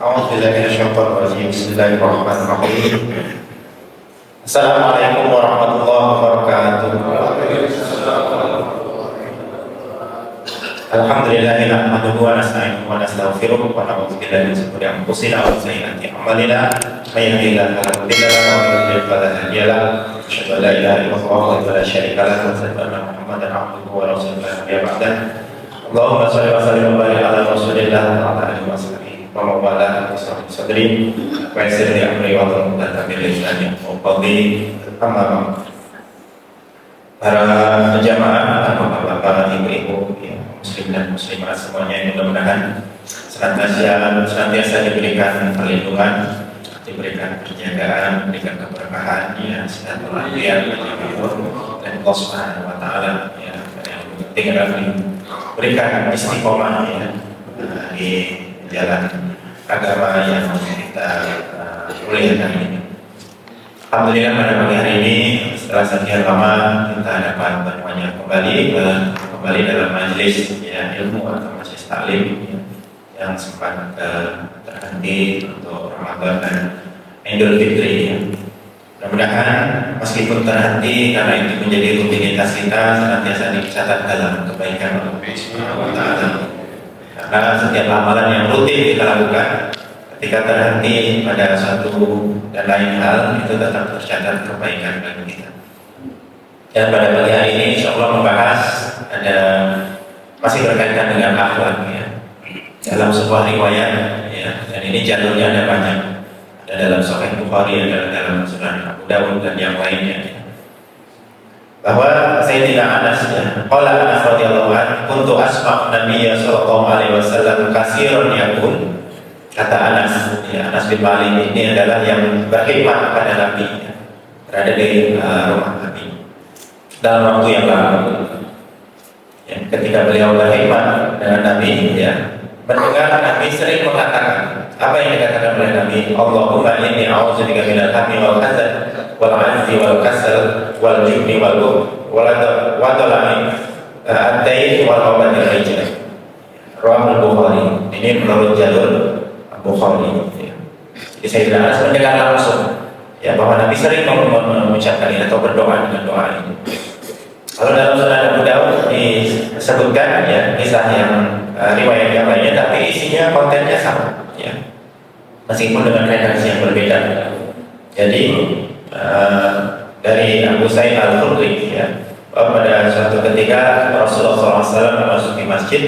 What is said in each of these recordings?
أعوذ بالله من الشيطان الرجيم. بسم الله الرحمن الرحيم. Assalamualaikum warahmatullahi wabarakatuh. Alhamdulillah nahmaduhu wa nasta'inuhu wa nastaghfiruh wa na'udzu billahi min shururi anfusina wa sayyiati a'malina. May yahdihillahu fala mudilla lahu wa may yudlil fala hadiya lahu. Asyhadu an la ilaha illallah wa la syarika lahu wa asyhadu anna Muhammadan abduhu wa rasuluhu la nabiyya ba'dahu. Allahumma shalli wa sallim wa barik ala Rasulillah wa ala alihi wa sahbihi wa man wala sadri wa yassir li amri wa hlul 'uqdatam min lisani yafqahu qawli. Amma para jamaah, bapak-bapak, ibu-ibu, muslim dan muslimat semuanya yang mudah-mudahan senantiasa diberikan perlindungan, diberikan penjagaan, diberikan keberkahan, ya, sehat walafiat, dan Allah Subhanahu wa taala ya, yang penting adalah berikan istiqomah ya, di jalan agama yang kita muliakan ini. Alhamdulillah pada pagi hari ini setelah sekian lama kita dapat bertemu kembali dalam majelis ya, ilmu atau majelis taklim ya, yang sempat terhenti untuk Ramadan dan Idul Fitri ya. Mudah-mudahan meskipun terhenti karena itu menjadi rutinitas kita senantiasa dicatat dalam kebaikan Allah Subhanahu wa taala. Karena setiap amalan yang rutin kita lakukan ketika terhenti pada satu dan lain hal itu tetap tercatat kebaikan bagi kita. Dan pada pagi hari ini insya Allah membahas masih berkaitan dengan akhlak ya. Dalam sebuah riwayat ya, dan ini jalurnya ada banyak. Ada dalam Sahih Bukhari, ada dalam Sunan Abu Dawud dan yang lainnya ya. Bahwa Sayyidina Anas ya, qala Anas radhiyallahu anhu, kuntu asma'u Nabiyya sallallahu alaihi wasallam katsiran yaqul. Kata Anas, ya, Anas bin Malik ini adalah yang berkhidmat kepada Nabi ya, berada di rumah Nabi dalam waktu yang lama ya, ketika beliau berkhidmat dengan Nabi ya, mendengar Nabi sering mengatakan apa yang dikatakan oleh Nabi, Allahumma inni a'udzubika minal hammi wal hazan wal 'ajzi wal kasal wal jubni wal bukhl wa dhalami ad-dayn wal mabatil rijal. Rawahul Bukhari. Ini menurut jalur Bukhari ya. Jadi saya tidak harus mendengar langsung ya, bahwa Nabi sering mengucapkan ini atau berdoa dengan doa ini. Kalau dalam Sunan Abu Dawud disebutkan ya kisah yang riwayat yang lainnya, tapi isinya kontennya sama ya, meskipun dengan redaksi yang berbeda. Jadi dari Abu Sa'id Al-Khudri ya, pada suatu ketika Rasulullah SAW memasuki masjid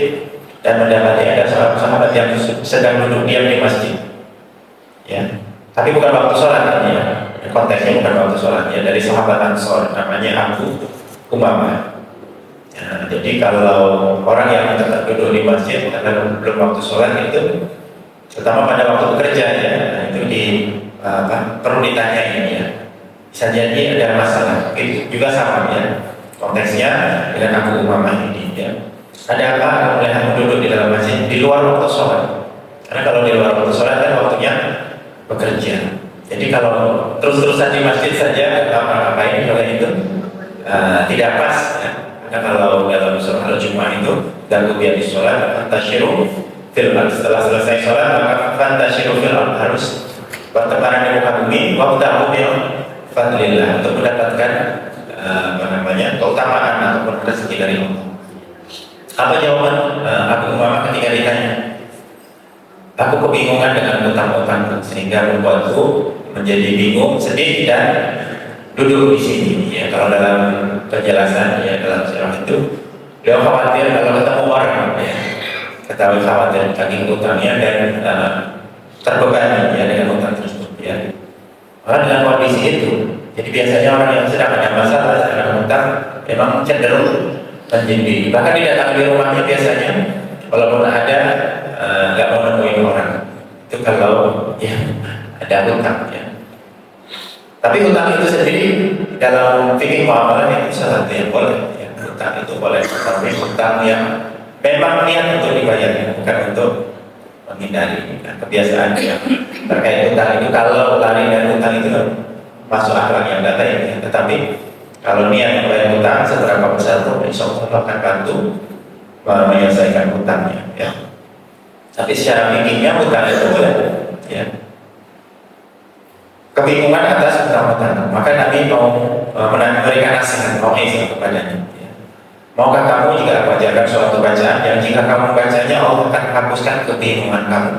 dan mendapati ada sahabat yang sedang duduk diam di masjid ya, tapi bukan waktu sholat ya, konteksnya bukan waktu sholat ya, dari sahabat Ansor namanya Abu Umamah ya. Jadi kalau orang yang tetap duduk di masjid karena belum waktu sholat itu, terutama pada waktu bekerja ya, itu perlu ditanya ini ya, bisa jadi ada masalah. Itu juga sama ya, konteksnya dengan Abu Umamah ini ya. Ada apa kamu melihat duduk di dalam masjid di luar waktu sholat? Karena kalau di luar waktu sholat kan waktunya bekerja. Jadi kalau terus-terusan di masjid saja apa-apain kalau itu tidak pas ya. Karena kalau dalam surah Al-Jumu'ah itu dan biar di sholat fantashiru fil ardh, setelah selesai sholat maka fantashiru fil ardh, harus bertebaran di muka bumi wabtaghu min fadlillah, untuk mendapatkan keutamaan ataupun rezeki dari Allah. Apa jawaban Abu Umamah ketika ditanya? Aku kebingungan dengan utang-utang sehingga membuatku menjadi bingung, sedih dan duduk di sini. Ya, kalau dalam penjelasan ya dalam sirah itu, beliau khawatir kalau ketemu orang ya, ketahui khawatir saking utangnya dan terbebani ya dengan utang tersebut ya. Maka dengan kondisi itu, jadi biasanya orang yang sedang ada masalah sedang utang memang cenderung menjadi, bahkan didatangi di rumahnya biasanya walaupun ada nggak mau nemuin orang itu kalau ya ada utang ya. Tapi utang itu sendiri dalam fikih muamalah itu salah satu yang boleh ya. Utang itu boleh, tapi utang yang memang niat untuk dibayar, bukan untuk menghindari ya. Kebiasaan yang terkait utang itu kalau lari dari utang itu masuk akal yang data ya. Tetapi kalau niat membayar utang seberapa besar pun insya Allah akan bantu menyelesaikan utangnya ya. Tapi secara fikihnya utang itu boleh ya, kebingungan atas keselamatan. Maka Nabi mau memberikan nasihat, mau'izah kepadanya. Ya. Maukah kamu jika aku ajarkan suatu bacaan yang jika kamu bacanya Allah akan hapuskan kebingungan kamu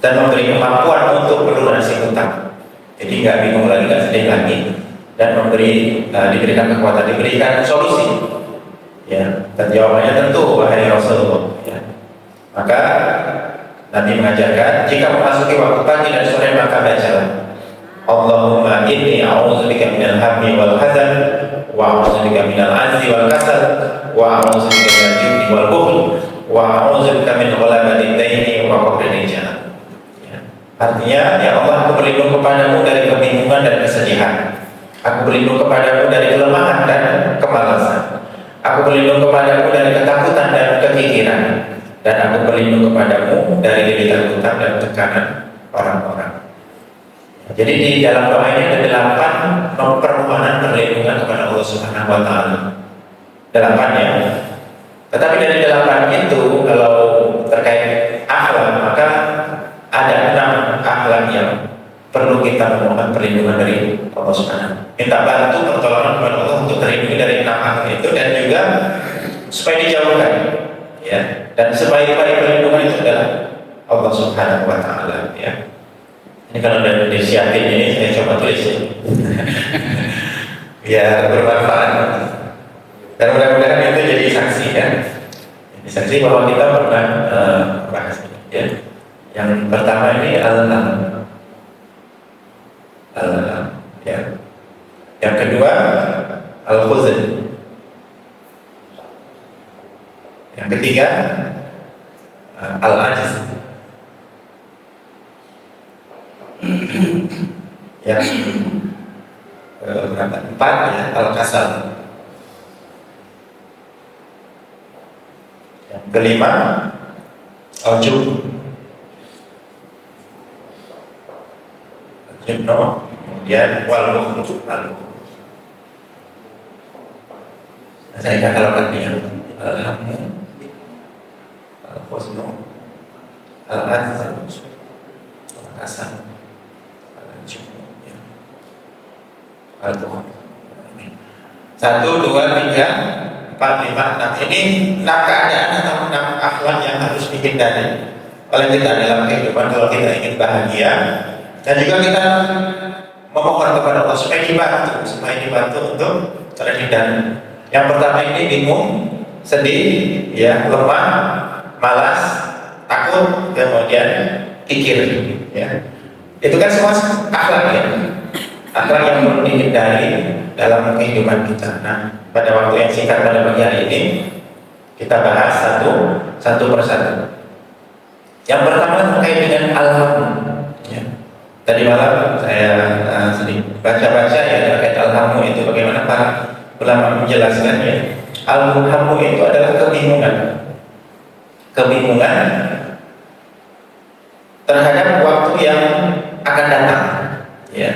dan memberi kemampuan untuk melunasi hutang. Jadi nggak bingung lagi, nggak sedih lagi, dan diberikan kekuatan, diberikan solusi. Ya, dan jawabannya tentu wahai Rasulullah. Ya. Maka Nabi mengajarkan jika memasuki waktu pagi dan sore maka bacalah Allahumma inni a'udzubika minal hammi wal hazan wa a'udzubika minal azzi wal kasal wa a'udzubika minal jubni wal bukhl wa a'udzubika min ghalabati daini wa qahri rijal. Artinya, ya Allah, aku berlindung kepadamu dari kebingungan dan kesedihan. Aku berlindung kepadamu dari kelemahan dan kemalasan. Aku berlindung kepadamu dari ketakutan dan kekikiran. Dan aku berlindung kepadamu dari debitan hutang dan tekanan orang-orang. Jadi di dalam doa ini ada 8 permohonan perlindungan kepada Allah Subhanahu wa Ta'ala. 8 ya. Tetapi dari 8 itu, kalau terkait akhlak, maka ada 6 akhlak yang perlu kita memohon perlindungan dari Allah Subhanahu. Minta bantu pertolongan kepada Allah untuk terlindungi dari 6 akhlak itu, dan juga supaya dijauhkan, ya. Dan sebaik-baik perlindungan itu adalah Allah Subhanahu wa Ta'ala, ya. Ini kalau udah disiapin ini saya coba tulis ya. Biar bermanfaat. Dan mudah-mudahan itu jadi saksi, ya. Jadi saksi bahwa kita pernah bahas, ya. Yang pertama ini al-lam, ya. Yang kedua al-khuzn. Yang ketiga al-ajz. Yang berapa? 4 ya, al-kasal. Yang kelima al-jub. Kemudian wal bukhl. Saya katakan lagi ya, al-hammu, al-huznu, al-azz, al-kasal, al-jub, al-bukhl. 1, 2, 3, 4, 5, 6. Ini 6 keadaan atau 6 akhlak yang harus dihindari oleh kita dalam kehidupan kalau kita ingin bahagia. Dan juga kita memohon kepada Allah supaya dibantu untuk terhindar. Yang pertama ini bingung, sedih, ya, lemah, malas, takut, kemudian kikir, ya. Itu kan semua akhlak, ya. Akhlak yang perlu dihindari dalam kehidupan kita. Nah, pada waktu yang singkat pada pagi hari ini kita bahas satu persatu. Yang pertama terkait dengan al-hammu. Tadi malam saya sedikit baca-baca ya terkait al-hammu itu, bagaimana para ulama menjelaskan, ya. Al-hammu itu adalah kebingungan terhadap waktu yang akan datang, ya.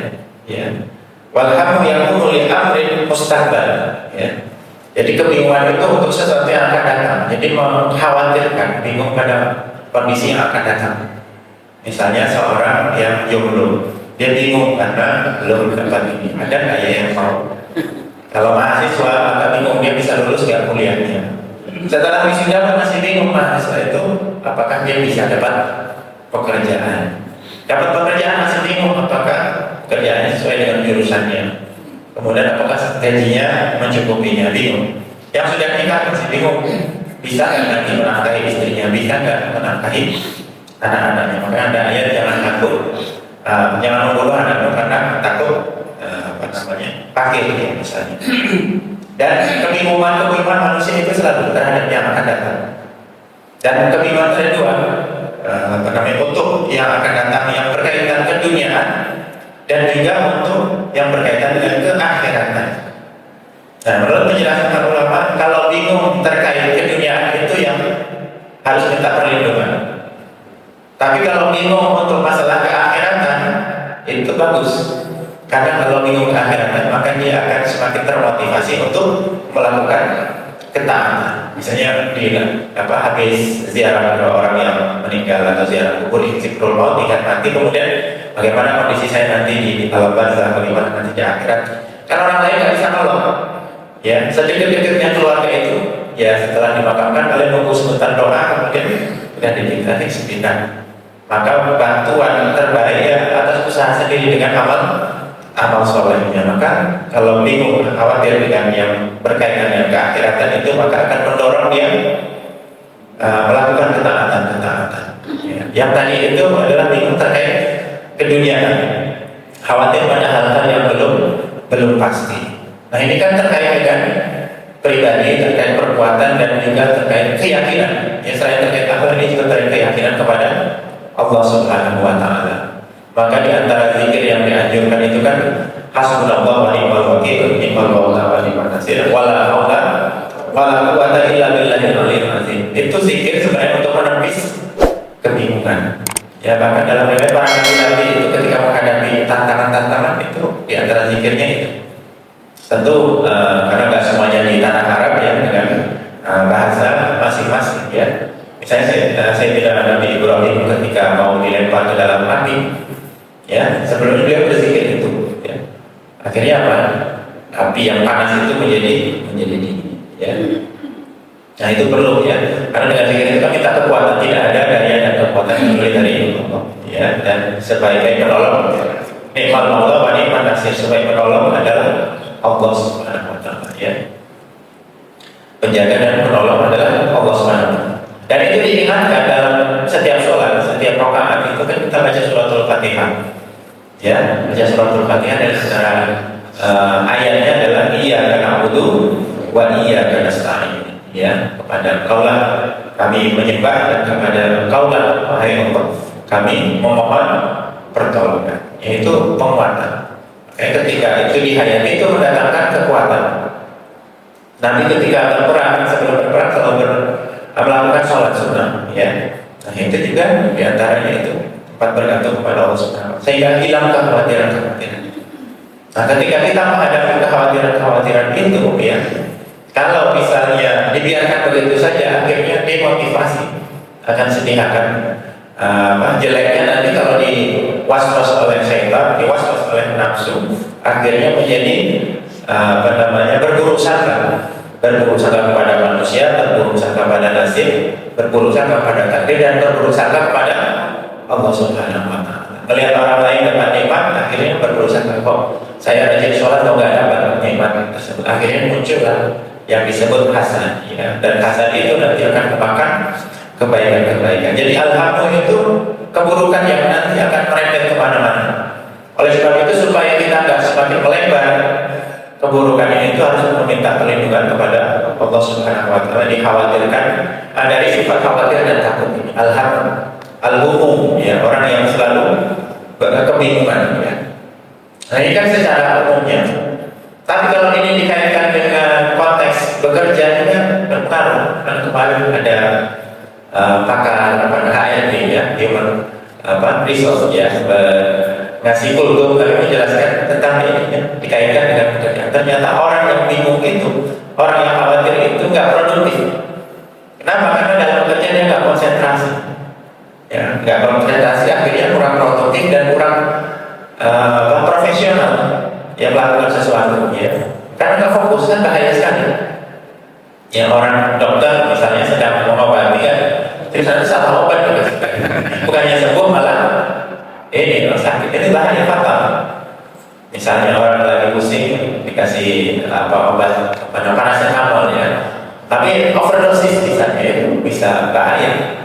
Wal hammu yakunu li amrin mustaqbal, ya. Jadi kebingungan itu untuk sesuatu yang akan datang. Jadi mengkhawatirkan, bingung pada kondisi yang akan datang. Misalnya seorang yang jomblo, dia bingung karena belum dapat ini. Ada nggak ya yang mau? Kalau mahasiswa agak bingung, dia bisa lulus nggak kuliahnya. Setelah wisuda masih bingung mahasiswa itu, apakah dia bisa dapat pekerjaan? Dapat pekerjaan masih bingung, apakah pekerjaannya sesuai dengan jurusannya? Kemudian apakah gajinya mencukupinya? Bingung. Yang sudah nikah masih bingung, bisa nggak nanti menafkahi istrinya? Bisa nggak menafkahi anak-anaknya? Maka ada ayat jangan takut, jangan membunuh anakmu karena takut pakir, ya, misalnya. Dan kebingungan manusia itu selalu terhadap yang akan datang. Dan kebingungan kedua, untuk yang akan datang yang berkaitan keduniaan dan juga untuk yang berkaitan dengan keakhiratan. Nah, menurut penjelasan para ulama, kalau bingung terkait keduniaan itu yang harus minta perlindungan. Tapi kalau bingung untuk masalah keakhiratan itu bagus. Karena kalau bingung keakhiratan maka dia akan semakin termotivasi untuk melakukan ketaatan. Misalnya di habis ziarah ke orang yang meninggal atau ziarah kubur, zikrul maut, ingat mati, kemudian bagaimana kondisi saya nanti di alam barzakh, bagaimana nanti di akhirat. Karena orang lain nggak bisa nolong. Ya, sedikit-sedikitnya keluarga itu, ya setelah dimakamkan kalian nunggu sebentar doa, kemudian sudah diminta sebentar. Maka bantuan terbaik ya atas usaha sendiri dengan amal solehnya. Maka kalau bingung, khawatir dengan yang berkaitan dengan keakhiratan itu, maka akan mendorong dia melakukan ketaatan. Ya. Yang tadi itu adalah bingung terkait keduniaan, khawatir pada hal-hal yang belum pasti. Nah ini kan terkait dengan pribadi, terkait perbuatan, dan juga terkait keyakinan. Ya, selain terkait akal, ini juga terkait keyakinan kepada Allah Subhanahu wa Ta'ala. Maka di antara zikir yang dianjurkan itu kan hasbunallahu wa ni'mal wakil, ni'mal maula wa ni'man nasir, wala haula wala quwwata illa billahil aliyyil azim. Itu zikir sebenarnya untuk menepis kebingungan. Ya, bahkan dalam riwayat para nabi itu ketika menghadapi tantangan-tantangan itu, di antara zikirnya itu. Tentu karena nggak semuanya di tanah Arab ya, dengan bahasa masing-masing ya. Misalnya saya tidak ada Nabi Ibrahim ketika mau dilempar ke dalam api, ya sebelumnya beliau berzikir itu. Ya. Akhirnya apa? Api yang panas itu menjadi dingin. Ya. Nah itu perlu ya, karena dengan zikir itu kan kita kekuatan, tidak ada daya dan kekuatan kecuali dari Allah. Ya, dan sebaik-baik penolong, nikmat maula wa ni'man nasir, sebaik penolong adalah Allah Subhanahu wa Ta'ala ya. Penjaga dan penolong adalah Allah Subhanahu wa Ta'ala. Dan itu diingatkan dalam setiap sholat, setiap rakaat itu kan kita baca suratul Fatihah. Ya, baca suratul Fatihah, dan secara ayatnya adalah iyyaka na'budu wa iyyaka nasta'in. Ya, kepada Engkaulah kami menyembah, dan kepada Engkaulah wahai Allah kami memohon pertolongan, yaitu penguatan. Ketika itu dihayati itu mendatangkan kekuatan. Nanti ketika berperang, sebelum berperang selalu melakukan sholat sunnah, ya. Nah itu juga diantaranya itu tempat bergantung kepada Allah Subhanahu wa Ta'ala, sehingga hilang kekhawatiran. Nah ketika kita menghadapi kekhawatiran itu, ya, kalau misalnya dibiarkan begitu saja, akhirnya demotivasi, akan sedih, akan jeleknya nanti kalau was-was oleh syaitan, was-was oleh nafsu, akhirnya menjadi berburuk sangka kepada manusia, berburuk sangka pada nasib, berburuk sangka pada takdir, dan berburuk sangka kepada Allah Subhanahu wa Ta'ala. Melihat orang lain dapat nikmat, akhirnya berburuk sangka, kok saya rajin sholat kok nggak dapat nikmat tersebut. Akhirnya muncullah yang disebut hasan, ya. Dan hasan itu nanti akan memakan kebaikan. Jadi al-hamu itu keburukan yang nanti akan merembet kemana-mana. Oleh sebab itu, supaya kita nggak semakin melebar keburukan ini, itu harus meminta perlindungan kepada Allah Subhanahu wa Ta'ala. Dikhawatirkan dari sifat khawatir dan takut ini, al-ham, al-humum, ya, orang yang selalu kebingungan, ya. Nah ini kan secara umumnya. Tapi kalau ini dikaitkan dengan konteks bekerja juga berpengaruh. Dan kemarin ada pakar HRD, ya, human resource, ya, ngasih kultum kami menjelaskan tentang ini, ya, dikaitkan dengan pekerjaan. Ternyata orang yang bingung itu, orang yang khawatir itu nggak produktif. Kenapa? Karena dalam bekerja dia nggak konsentrasi, ya, nggak konsentrasi, akhirnya kurang produktif dan kurang profesional, ya, melakukan sesuatu, ya. Karena nggak fokus, kan bahaya sekali. Ya, orang dokter misalnya sedang mengobati, ya, terus ada salah obat, bukannya sembuh malah ini sakit, ini bahaya fatal. Misalnya orang lagi pusing dikasih obat paracetamol, ya, tapi overdosis misalnya, itu bisa bahaya.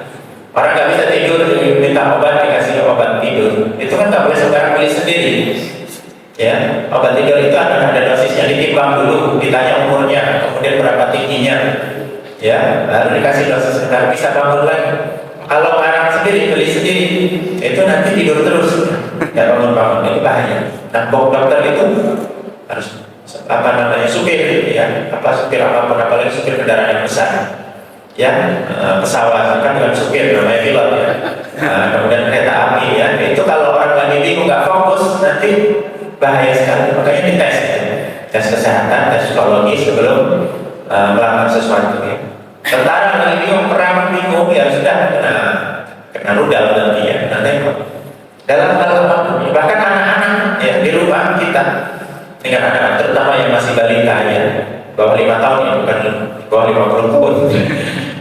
Orang nggak bisa tidur, minta obat, dikasih obat tidur, itu kan nggak boleh sembarang beli sendiri. Ya, obat tidur itu ada dosisnya, ditimbang dulu, ditanya umurnya, kemudian berapa tingginya, ya, lalu dikasih dosis, nggak bisa bangun lagi. Kalau orang sendiri, beli sendiri, itu nanti tidur terus, nggak bangun-bangun, ini bahaya. Nah, dokter itu harus supir, ya, supir apapun, apalagi supir kendaraan yang besar, ya, pesawat kan bukan supir, namanya pilot, ya. Kemudian kereta api, ya, itu kalau orang lagi bingung, nggak fokus, nanti bahaya sekali. Makanya dites, ya, tes kesehatan, tes psikologi sebelum melakukan sesuatu ya. Tentara lagi perang bingung ya sudah kena rudal nanti ya, nanti dalam hal apapun, bahkan anak-anak ya di rumah kita dengan anak-anak terutama yang masih balita ya, bawah 5 tahun ya, bukan bawah 50 tahun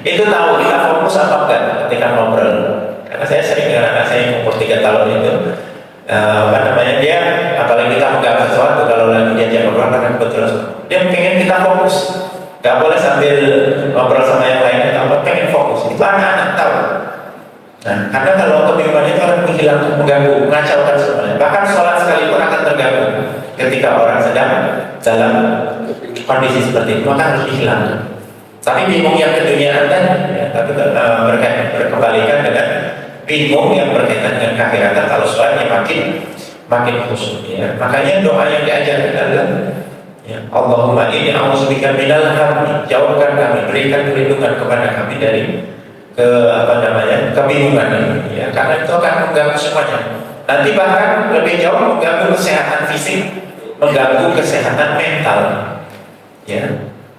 itu tahu kita fokus apa enggak ketika ngobrol. Karena saya sering dengan anak saya yang umur 3 tahun itu dia apalagi kita megang sesuatu, kalau lagi diajak ngobrol kan betul dia pengen kita fokus, nggak boleh sambil ngobrol sama yang lainnya, kalau pengen fokus itu anak-anak tahu. Nah, karena kalau kebingungan itu akan menghilang, mengganggu, mengacaukan semuanya. Bahkan sholat sekalipun akan terganggu ketika orang sedang dalam kondisi seperti itu, maka harus dihilangkan. Tapi bingung yang keduniaan ya, tapi berkebalikan dengan bingung yang berkaitan dengan keakhiratan. Kalau sholatnya makin khusyuk ya. Makanya doa yang diajarkan adalah ya, Allahumma inni a'udzubika minal hammi, jauhkan kami, berikan perlindungan kepada kami dari kebingungan ini ya, karena itu akan mengganggu semuanya. Nanti bahkan lebih jauh mengganggu kesehatan fisik, mengganggu kesehatan mental ya.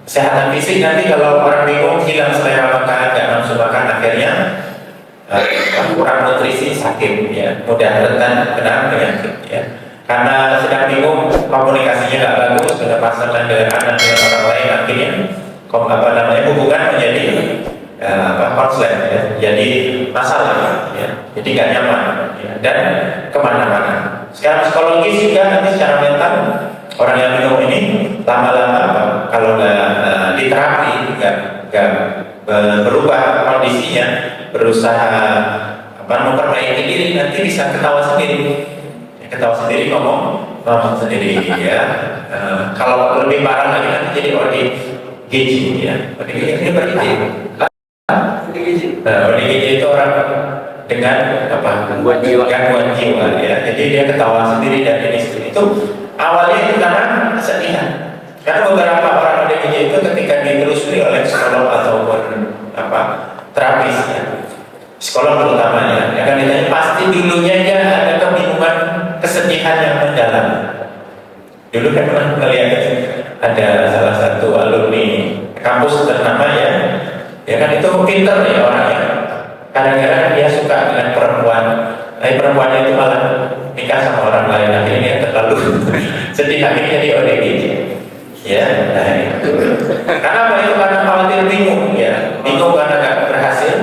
Kesehatan fisik nanti kalau orang bingung, hilang selera makan, nggak nafsu makan, akhirnya kurang nutrisi, sakit ya, mudah rentan kena penyakit ya. Karena sedang bingung, komunikasinya nggak bagus, sudah pasangan dengan anak dengan orang lain, akhirnya hubungan menjadi konslet ya, jadi masalah ya, jadi nggak nyaman ya, dan kemana-mana. Sekarang psikologis juga nanti secara mental orang yang bingung ini lama-lama kalau nggak diterapi, nggak berubah kondisinya, berusaha memperbaiki diri, nanti bisa ketawa sendiri ya, ketawa sendiri, ngomong sendiri ya. Kalau lebih parah lagi nanti jadi ODGJ ya, ODGJ ini berarti ODGJ itu orang dengan gangguan jiwa ya. Jadi dia ketawa sendiri dan ini sendiri. Itu awalnya itu karena kesedihan. Karena beberapa orang ODGJ itu ketika ditelusuri oleh psikolog ataupun terapis ya, psikolog terutamanya ya kan, ditanya pasti dulunya dia ada kebingungan, kesedihan yang mendalam. Dulu kan pernah melihat ada salah satu alumni kampus ternama ya kan, itu pinter ya orangnya. Kadang-kadang dia suka dengan perempuan, perempuannya itu malah nikah sama orang lain, akhirnya terlalu sedih, akhirnya jadi ODGJ ya. Nah itu karena apa? Itu karena khawatir, bingung ya, bingung karena gak berhasil,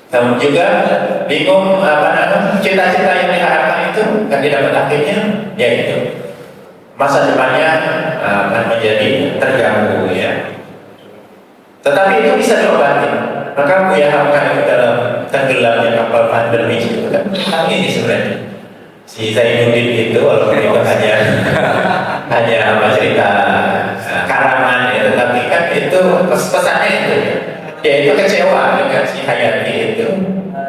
namun juga bingung cita-cita yang diharapkan itu gak didapat, akhirnya ya itu masa depannya akan menjadi terganggu ya. Tetapi itu bisa diobati. Maka Buya Hamka itu dalam tenggelamnya kapal pandemi itu kan ini sebenarnya si Zainuddin itu, walaupun itu hanya cerita karangan ya, tetapi kan itu pesannya itu dia itu kecewa dengan si Hayati itu,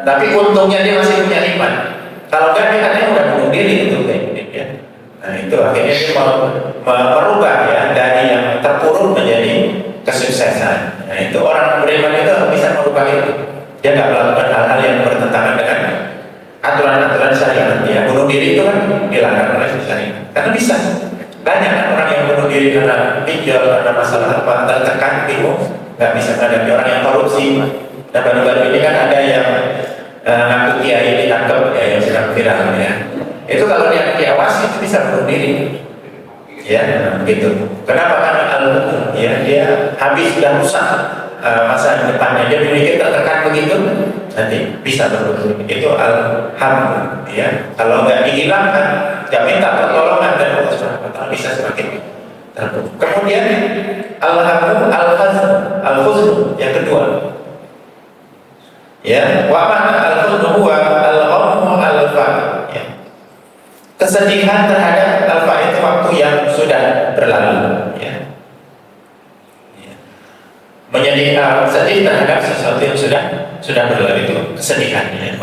tapi untungnya dia masih punya iman. Kalau enggak dia katanya udah bunuh diri itu ya. Nah itu akhirnya dia merubah ya dari yang terpuruk menjadi kesuksesan. Nah itu orang beriman itu bisa merubah itu. Dia nggak melakukan hal-hal yang bertentangan dengan aturan-aturan syariat. Ya bunuh diri itu kan dilarang oleh syariat. Karena bisa banyak kan orang yang bunuh diri karena pinjol, karena masalah tertekan, bingung, nggak bisa menghadapi. Orang yang korupsi. Nah baru-baru ini kan ada yang ngaku kiai ditangkap ya, yang sedang viral ya. Itu kalau dia diawasi itu bisa bunuh diri. Ya, gitu. Kenapa? Karena dia habis sudah rusak masa depannya, dia memiliki tertekan begitu, nanti bisa berbunuh. Itu al-ham ya. Kalau nggak dihilangkan, nggak minta pertolongan dan Allah Subhanahu wa Ta'ala, bisa semakin terpuruk. Kemudian al-hamu al-khuzn yang kedua. Ya, wa mana al-khuzn huwa al-ghammu al-fa. Ya. Kesedihan terhadap alfa itu waktu yang sudah berlalu ya. Menjadi sedih terhadap sesuatu yang sudah berlalu, itu kesedihan ya.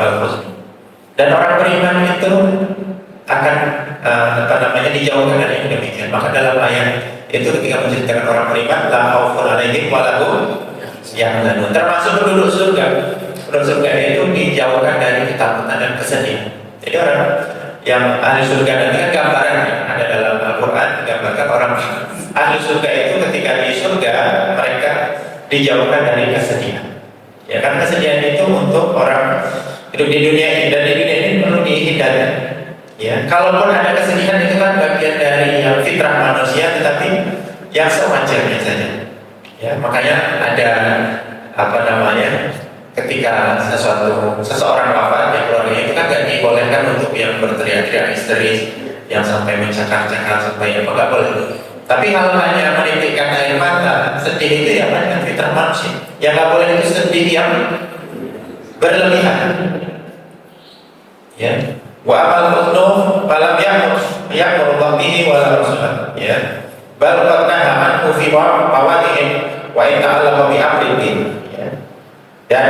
Dan orang beriman itu akan dijauhkan dari yang demikian. Maka dalam ayat itu ketika menceritakan orang beriman, la khaufun 'alaihim wa la hum yahzanun, termasuk penduduk surga. Penduduk surga itu dijauhkan dari ketakutan dan kesedihan. Jadi orang yang ahli surga nanti kan gambaran ada dalam Al-Quran, digambarkan orang ahli surga itu ketika di surga mereka dijauhkan dari kesedihan. Ya kan, kesedihan itu untuk orang hidup di dunia ini, dan di dunia ini perlu dihindari. Ya, kalaupun ada kesedihan itu kan bagian dari yang fitrah manusia, tetapi yang sewajarnya saja. Ya, makanya ada apa namanya, ketika seseorang wafat, ya keluarganya itu kan gak dibolehkan untuk yang berteriak-teriak histeris, yang sampai mencakar-cakar sampai apa, gak boleh. Tapi kalau hanya menitikkan air mata, sedih itu ya kan fitrah manusia. Yang gak boleh itu sedih yang berlebihan. Ya, wa amal husnu falam ya'mur bihi wala rasulah. Ya, bal qad naha anhu fi mawadhi'in wa in ta'allama bi amrin. Ya. Dan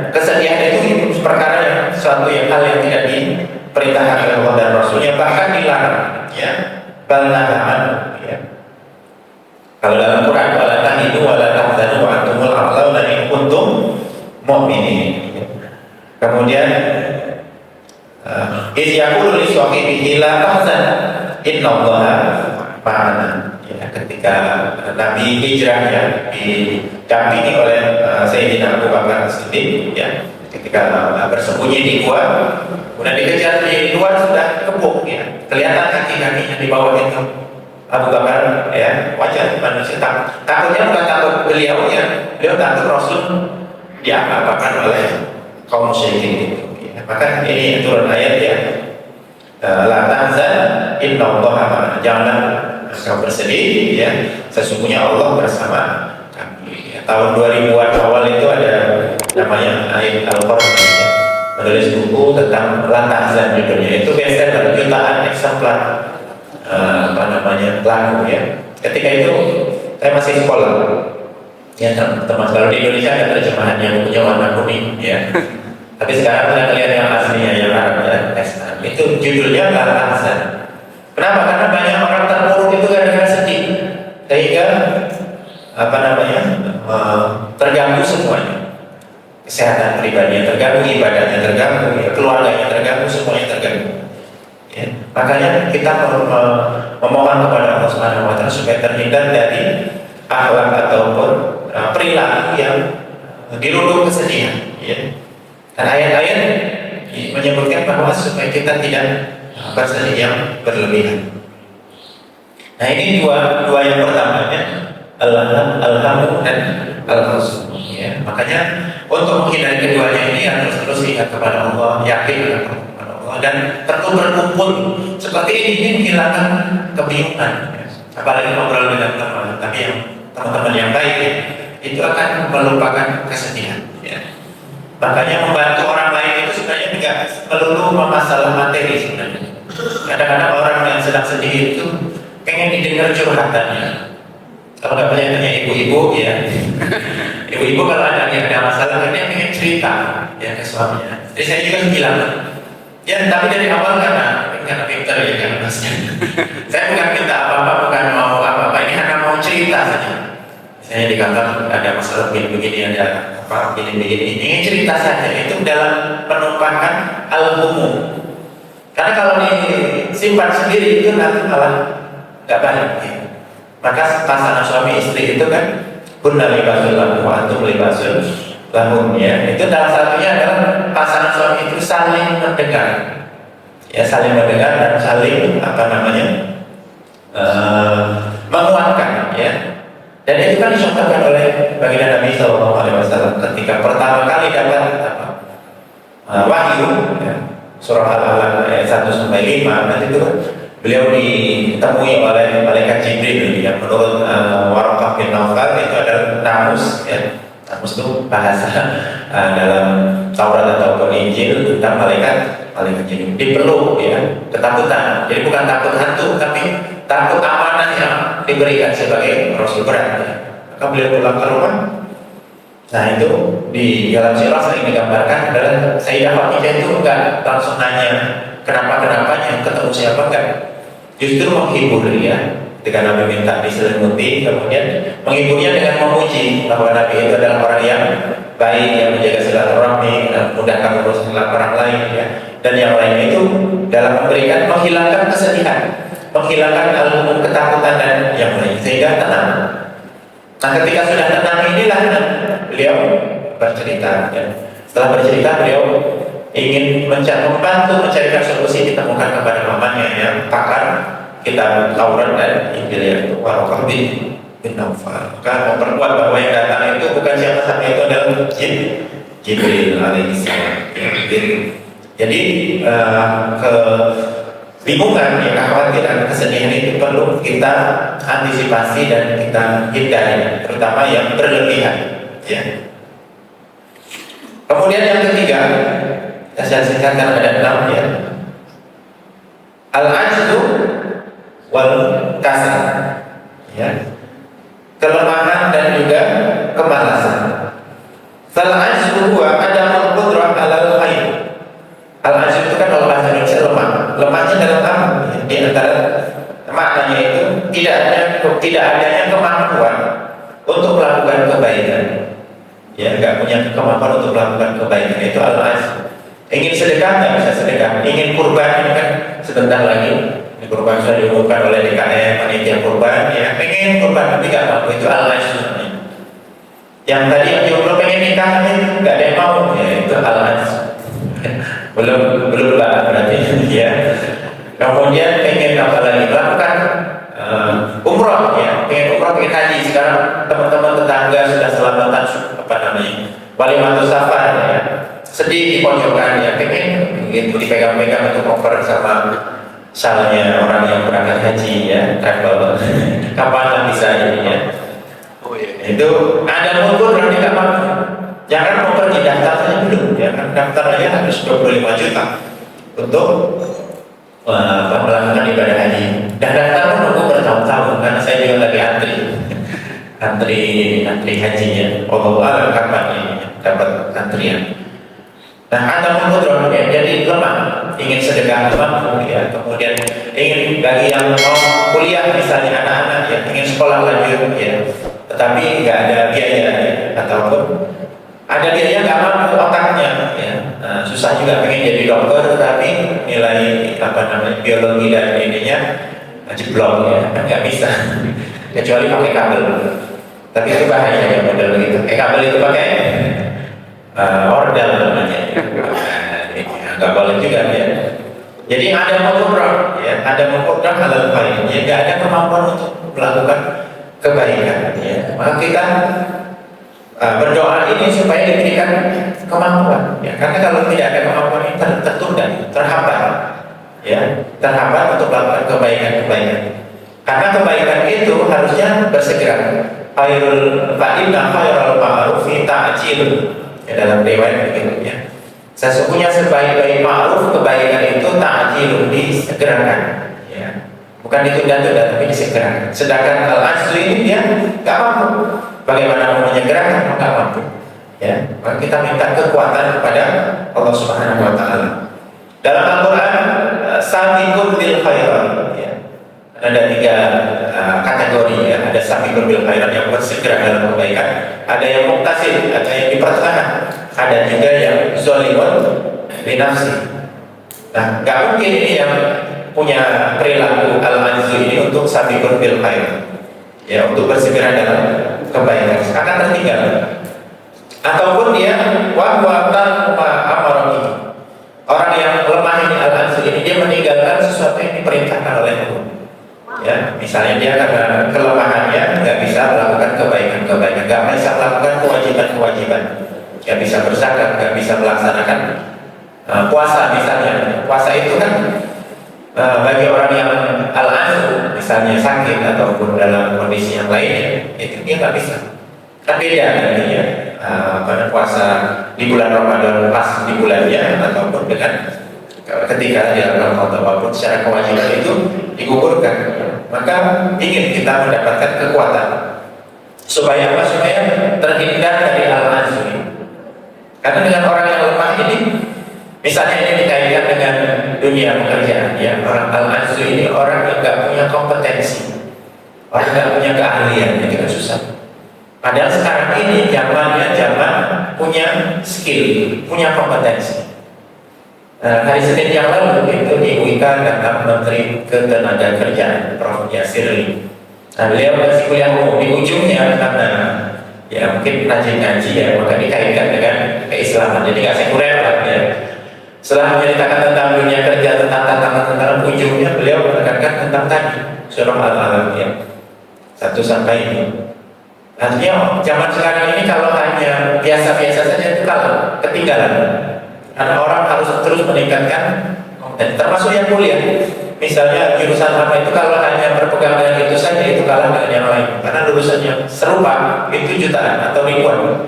kesedihan itu perkara yang suatu yang hal yang tidak diperintahkan oleh Allah dan Rasulnya, bahkan dilarang. Ya, bal naha anhu. Ya. Kalau dalam Quran, wala tahinu wala tahzanu wa antumul a'launa in kuntum mu'minin. Kemudian iz yaqulu li sahibihi la tahzan innallaha ma'ana. Ya, ketika Nabi hijrah ya didampingi oleh Sayyidina Abu Bakar As-Siddiq, ya, ketika bersembunyi di gua, kemudian dikejar di luar sudah kebuk, ya, kelihatan kaki-kakinya di bawah itu. Abu Bakar, ya, wajar manusia takutnya bukan takut beliaunya, beliau takut Rasul diapa-apakan oleh kaum musyrikin itu. Ya, maka ini turun ayat, ya, la tahzan innallaha ma'ana, janganlah kau bersedih, ya, sesungguhnya Allah bersama kami. Ya, tahun 2000-an awal itu ada namanya Aib Al-Qur'an, ya, menulis buku tentang la tahzan judulnya, itu bestseller, jutaan eksemplar apa namanya lagu, ya. Ketika itu saya masih sekolah, ya, teman-teman, kalau di Indonesia ada terjemahan yang punya warna kuning, ya. Tapi sekarang kita lihat yang aslinya, yang Arab, ya, itu judulnya La Tahzan. Kenapa? Karena banyak orang terpuruk itu gara-gara sedih, sehingga apa namanya terganggu semuanya, kesehatan pribadinya terganggu, ibadahnya terganggu, ya, keluarganya terganggu, semuanya terganggu. Ya, makanya kita memohon kepada Allah Subhanahu wa Ta'ala supaya terhindar dari akhlak ataupun perilaku yang dirundung kesedihan. Ya. Dan ayat-ayat menyebutkan bahwa supaya kita tidak bersedih yang berlebihan. Nah, ini dua yang pertamanya, alhamdulillah dan al-husn. Ya, makanya untuk menghindari keduanya ini harus terus ingat kepada Allah, yakin kepada Allah, dan terus berkumpul seperti ini menghilangkan kebingungan. Ya. Apalagi ngobrol dengan teman, tapi yang teman-teman yang baik, ya, itu akan melupakan kesedihan. Ya. Makanya membantu orang lain itu sebenarnya tidak melulu masalah materi sebenarnya. Kadang-kadang orang yang sedang sedih itu pengen didengar curhatannya. Kalau nggak banyak tanya ibu-ibu, ya, ibu-ibu kalau ada masalah dia pengen cerita, ya, ke suaminya. Jadi saya juga bilang, ya, tapi dari awal karena pintar, ya, karena masnya. Saya bukan minta apa-apa, bukan mau apa-apa, ini hanya mau cerita saja. Misalnya di kantor ada masalah begini, ada apa begini, ingin cerita saja. Itu dalam penumpahkan al-umum. Karena kalau disimpan sendiri itu nanti malah nggak baik. Ya. Maka pasangan suami istri itu kan kunna libasul lahum wa antum libasul lahum, ya. Itu dalam satunya adalah pasangan suami itu saling mendengar, ya, saling mendengar dan saling apa namanya menguatkan, ya. Dan itu kan dicontohkan oleh baginda Nabi SAW ketika pertama kali dapat wahyu, ya, surah Al-Alaq ayat 1 sampai 5. Nanti itu beliau ditemui oleh malaikat Jibril, yang menurut Waraqah bin Nawfal itu adalah namus, ya. Namus itu bahasa dalam Taurat ataupun Injil tentang malaikat Jibril. Dipeluk, ya, ketakutan. Jadi bukan takut hantu, tapi takut amanah yang diberikan sebagai Rasul berat. Ya. Maka beliau pulang ke rumah. Nah, itu di dalam sirah sering digambarkan adalah Sayyidah Khadijah itu enggak langsung nanya kenapa-kenapanya, ketemu siapa, enggak. Justru menghibur dia ketika Nabi minta diselimuti, kemudian menghiburnya dengan memuji bahwa Nabi itu adalah orang yang baik, yang menjaga silaturahmi, dan memudahkan urusan orang lain, ya. Dan yang lainnya itu dalam memberikan menghilangkan kesedihan. menghilangkan ketakutan dan yang lain sehingga tenang. Nah, ketika sudah tenang inilah beliau bercerita. Ya. Setelah bercerita, beliau ingin membantu mencarikan solusi, ditemukan kepada mamanya yang pakar kitab Taurat dan Injil, yaitu Waraqah bin Naufal. Maka memperkuat bahwa yang datang itu bukan siapa-siapa, itu adalah Jibril alaihissalam. Jadi kebingungan, kekhawatiran, kesedihan itu perlu kita antisipasi dan kita hindari, terutama yang berlebihan. Ya. Kemudian yang ketiga, saya singkatkan ada 6 ya. Al-ajzu wal kasal. Ya. Kelemahan dan juga kemalasan. Al-ajzu huwa adamul qudrah 'alal khair. Al-ajzu itu kan kalau bahasa Indonesia lemah. Lemahnya dalam apa? Di antara maknanya itu tidak adanya kemampuan untuk melakukan kebaikan. Ya, nggak punya kemampuan untuk melakukan kebaikan, itu al-ajz. Ingin sedekah nggak bisa sedekah, ingin kurban, ini kan sebentar lagi kurban sudah diumumkan oleh DKM panitia kurban, ya pengen kurban tapi nggak mampu, itu al-ajz. Yang tadi yang jomblo pengen nikah nggak ada yang mau, ya itu al-ajz. belum lah berarti ya. Kemudian pengen apa lagi, melakukan umroh, ya pengen umroh, pengen haji. Sekarang teman-teman tetangga sudah selamatan apa namanya walimatus safar, ya sedih di pojokan, ya pengen gitu dipegang-pegang untuk ngoper sama salahnya orang yang berangkat haji, ya travel. Kapan lah bisa jadinya? Oh iya. Itu ada ukur dan tidak mampu. Jangan mau pergi daftar saja dulu, ya kan daftar aja harus 25 juta untuk melakukan ibadah haji. Dan daftar pun nunggu bertahun-tahun, karena saya juga lagi antri hajinya. Allah kapan ini dapat antrian. Nah, ada mudroh, ya, jadi lemah, ingin sedekah lemah, ya. Kemudian ingin bagi yang mau kuliah misalnya anak-anak, ya ingin sekolah lanjut, ya, tetapi nggak ada biaya, ya. Ataupun ada biaya nggak mampu otaknya, ya. Nah, susah juga pengen jadi dokter, tetapi nilai apa namanya biologi dan ininya jeblok, ya, kan nggak bisa, kecuali pakai kabel. Tapi itu bahaya ya model begitu. Kabel itu pakai ordal namanya. Nggak boleh juga, ya. Jadi ada muqaddar, ya, ada muqaddar halal khair. Ya, nggak ada kemampuan untuk melakukan kebaikan, ya. Maka kita berdoa ini supaya diberikan kemampuan, ya. Karena kalau tidak ada kemampuan ini tertunda, terhambat, ya, terhambat untuk melakukan kebaikan. Karena kebaikan itu harusnya bersegera. Khairul fa'inna khairul ma'rufi ta'jil. Ya, dalam riwayat begitu, ya. Sesungguhnya sebaik-baik ma'ruf kebaikan itu ta'jil, disegerakan, ya. Bukan ditunda-tunda tapi disegerakan. Sedangkan al-ajzu ini dia nggak mampu. Bagaimana mau menyegerakan? Nggak mampu, ya. Maka kita minta kekuatan kepada Allah Subhanahu wa taala. Dalam Al-Qur'an sabiqun bil khairat, ya. Ada 3 kategori, ya. Ada sabiqun bil khairat yang bersegera dalam kebaikan, ada yang muqtasid, ada yang di pertengahan, ada juga yang zalimun li nafsi. Nah, nggak mungkin ini yang punya perilaku al-ajzu ini untuk sabiqun bil khairat, ya, untuk bersegera dalam kebaikan, akan tertinggal. Ataupun dia wahwatan amaroni, orang yang lemah ini al-ajzu ini, dia meninggalkan sesuatu yang diperintahkan oleh Allah. Ya, misalnya dia karena kelemahannya nggak bisa melakukan kebaikan, nggak bisa melakukan kewajiban, nggak bisa berzakat, nggak bisa melaksanakan puasa misalnya. Puasa itu kan bagi orang yang al-ajzu, misalnya sakit ataupun dalam kondisi yang lain, itu dia nggak bisa. Kan beda ya, pada puasa di bulan Ramadan pas di bulannya, ataupun dengan ketika dia Ramadan, walaupun secara kewajiban itu digugurkan. Maka ingin kita mendapatkan kekuatan supaya apa? Supaya terhindar dari al-ajzu ini. Karena dengan orang yang lemah ini, misalnya ini dikaitkan dengan dunia pekerjaan, ya, orang al-ajzu ini orang yang nggak punya kompetensi, orang nggak punya keahlian, itu kan susah. Padahal sekarang ini zaman punya skill, punya kompetensi. Hari Senin yang lalu itu di UIK datang Menteri Ketenagakerjaan Prof. Yasir. Nah, beliau masih kuliah umum di ujungnya karena ya mungkin rajin ngaji ya, maka dikaitkan dengan keislaman. Jadi nggak sekuler lah ya. Setelah menceritakan tentang dunia kerja, tentang tantangan ujungnya beliau menekankan tentang tadi surah Al-Alaq ya 1 sampai 5. Artinya zaman sekarang ini kalau hanya biasa-biasa saja itu kalau ketinggalan. Karena orang harus terus meningkatkan kompetensi, termasuk yang kuliah. Misalnya jurusan apa itu kalau hanya berpegang dengan itu saja itu kalah dengan yang lain. Karena lulusannya serupa itu jutaan atau ribuan,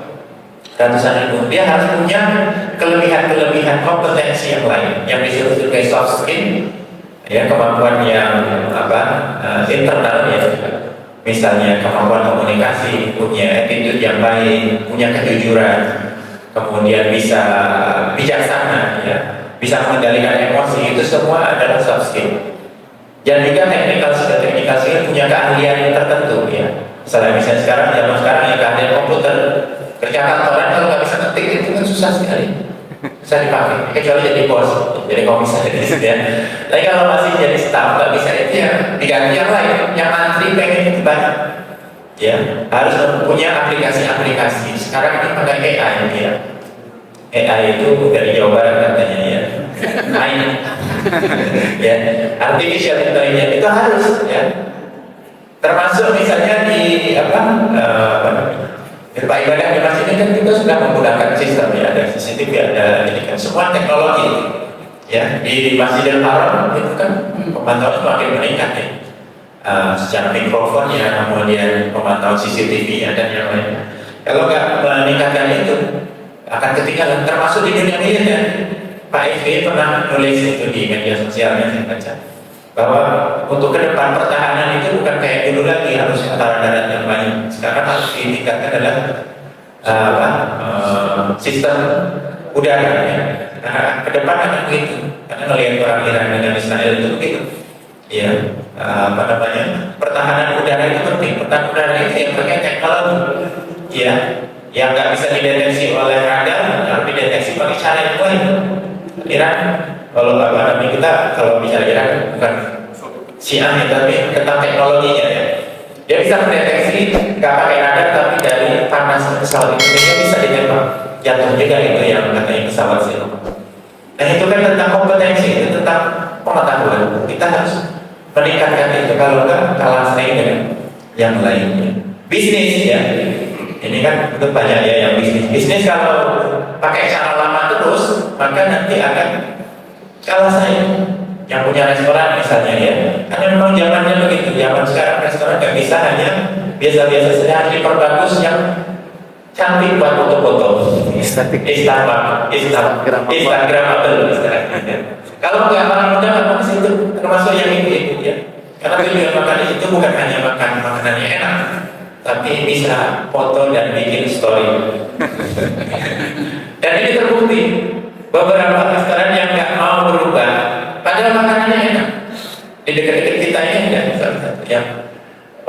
ratusan ribu. Dia harus punya kelebihan-kelebihan kompetensi yang lain yang disebut sebagai soft skill, ya kemampuan yang internal ya. Misalnya kemampuan komunikasi, punya attitude yang baik, punya kejujuran, kemudian bisa bijaksana, ya, bisa mengendalikan emosi, itu semua adalah soft skill. Dan juga technical skill punya keahlian tertentu, ya. Misalnya sekarang zaman sekarang ya keahlian komputer, kerja kantoran kalau nggak bisa ngetik itu kan susah sekali, bisa dipakai, kecuali jadi bos, jadi komisaris, ya. Tapi kalau masih jadi staff nggak bisa itu ya diganti yang lain, yang antri pengen itu banyak. Ya, harus punya aplikasi-aplikasi. Sekarang ini pakai AI ya. AI itu dari Jawa Barat katanya ya. AI ya, artificial intelligence itu harus ya. Termasuk misalnya di tempat ibadah di masjid ini kan kita sudah menggunakan sistem ya, ada CCTV, ada ini kan semua teknologi ya. Di Masjidil Haram itu kan pemantauan semakin meningkat ya. Secara mikrofonnya, kemudian pemantauan CCTV-nya dan yang lainnya. Kalau nggak meningkatkan itu akan ketinggalan. Termasuk di dunia militer. Pak SBY pernah nulis itu di media sosialnya, saya baca bahwa untuk ke depan pertahanan itu bukan kayak dulu lagi harus antara darat yang banyak. Sekarang harus ditingkatkan adalah sistem udara. Ya. Nah, ke depan akan begitu. Karena melihat perang Iran dengan Israel itu begitu. Ya, pertahanan udara itu penting. Pertahanan udara itu yang pakai teknologi, ya, yang nggak bisa dideteksi oleh radar, harus dideteksi pakai cara yang lain. Iran, kalau kita kalau bicara Iran bukan Syiah tapi tentang teknologinya ya. Dia bisa mendeteksi nggak pakai radar tapi dari panas pesawat itu dia bisa ditembak jatuh juga itu yang katanya pesawat sih. Nah itu kan tentang kompetensi, itu tentang pengetahuan. Kita harus meningkatkan itu, kalau enggak kalah saing dengan yang lainnya. Bisnis ya, ini kan itu banyak ya yang bisnis kalau pakai cara lama terus maka nanti akan kalah saing. Yang punya restoran misalnya ya, karena memang zamannya begitu. Zaman sekarang restoran nggak bisa hanya biasa-biasa saja, harus diperbagus yang cantik buat foto-foto, Instagramable istilahnya. Kalau nggak orang muda nggak mau ke situ, termasuk yang ibu-ibu ya. Karena tujuan makan itu bukan hanya makan makanannya enak, tapi bisa foto dan bikin story. Dan ini terbukti beberapa restoran yang nggak mau berubah, padahal makanannya enak. Di dekat-dekat kita ini ada salah satu yang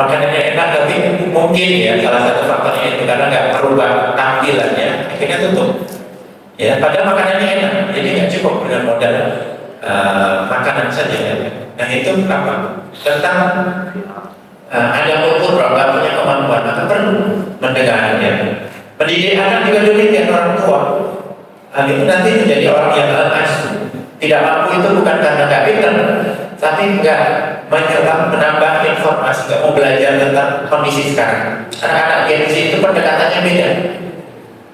makanannya enak, tapi mungkin ya salah satu faktornya itu karena nggak berubah tampilannya, akhirnya tutup. Ya, padahal makanannya enak, jadi nggak cukup dengan modal makanan saja. Ya. Nah itu apa? Tentang ada kultur nggak punya kemampuan, maka perlu mendengar ya. Pendidik anak juga demikian, orang tua. Itu nanti menjadi orang yang tidak mampu itu bukan karena nggak pintar, tapi nggak menambah informasi, nggak mau belajar tentang kondisi sekarang. Anak-anak Gen Z itu pendekatannya beda.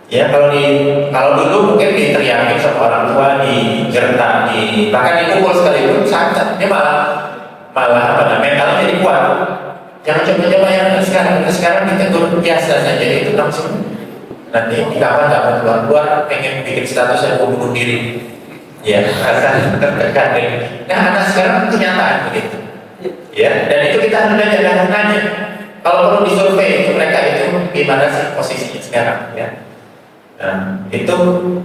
Ya kalau dulu mungkin diteriakin sama orang tua, digertak, bahkan dipukul sekalipun sangat, dia malah mentalnya jadi kuat. Jangan coba-coba yang sekarang ditegur biasa saja itu langsung. Nanti di kapan nggak mau keluar pengen bikin status yang mau bunuh diri, ya rasa tertekan. Nah anak sekarang kenyataan begitu, ya. Dan itu kita harus belajar dan nanya. Kalau perlu disurvei itu mereka itu gimana sih posisinya sekarang, ya. Nah, itu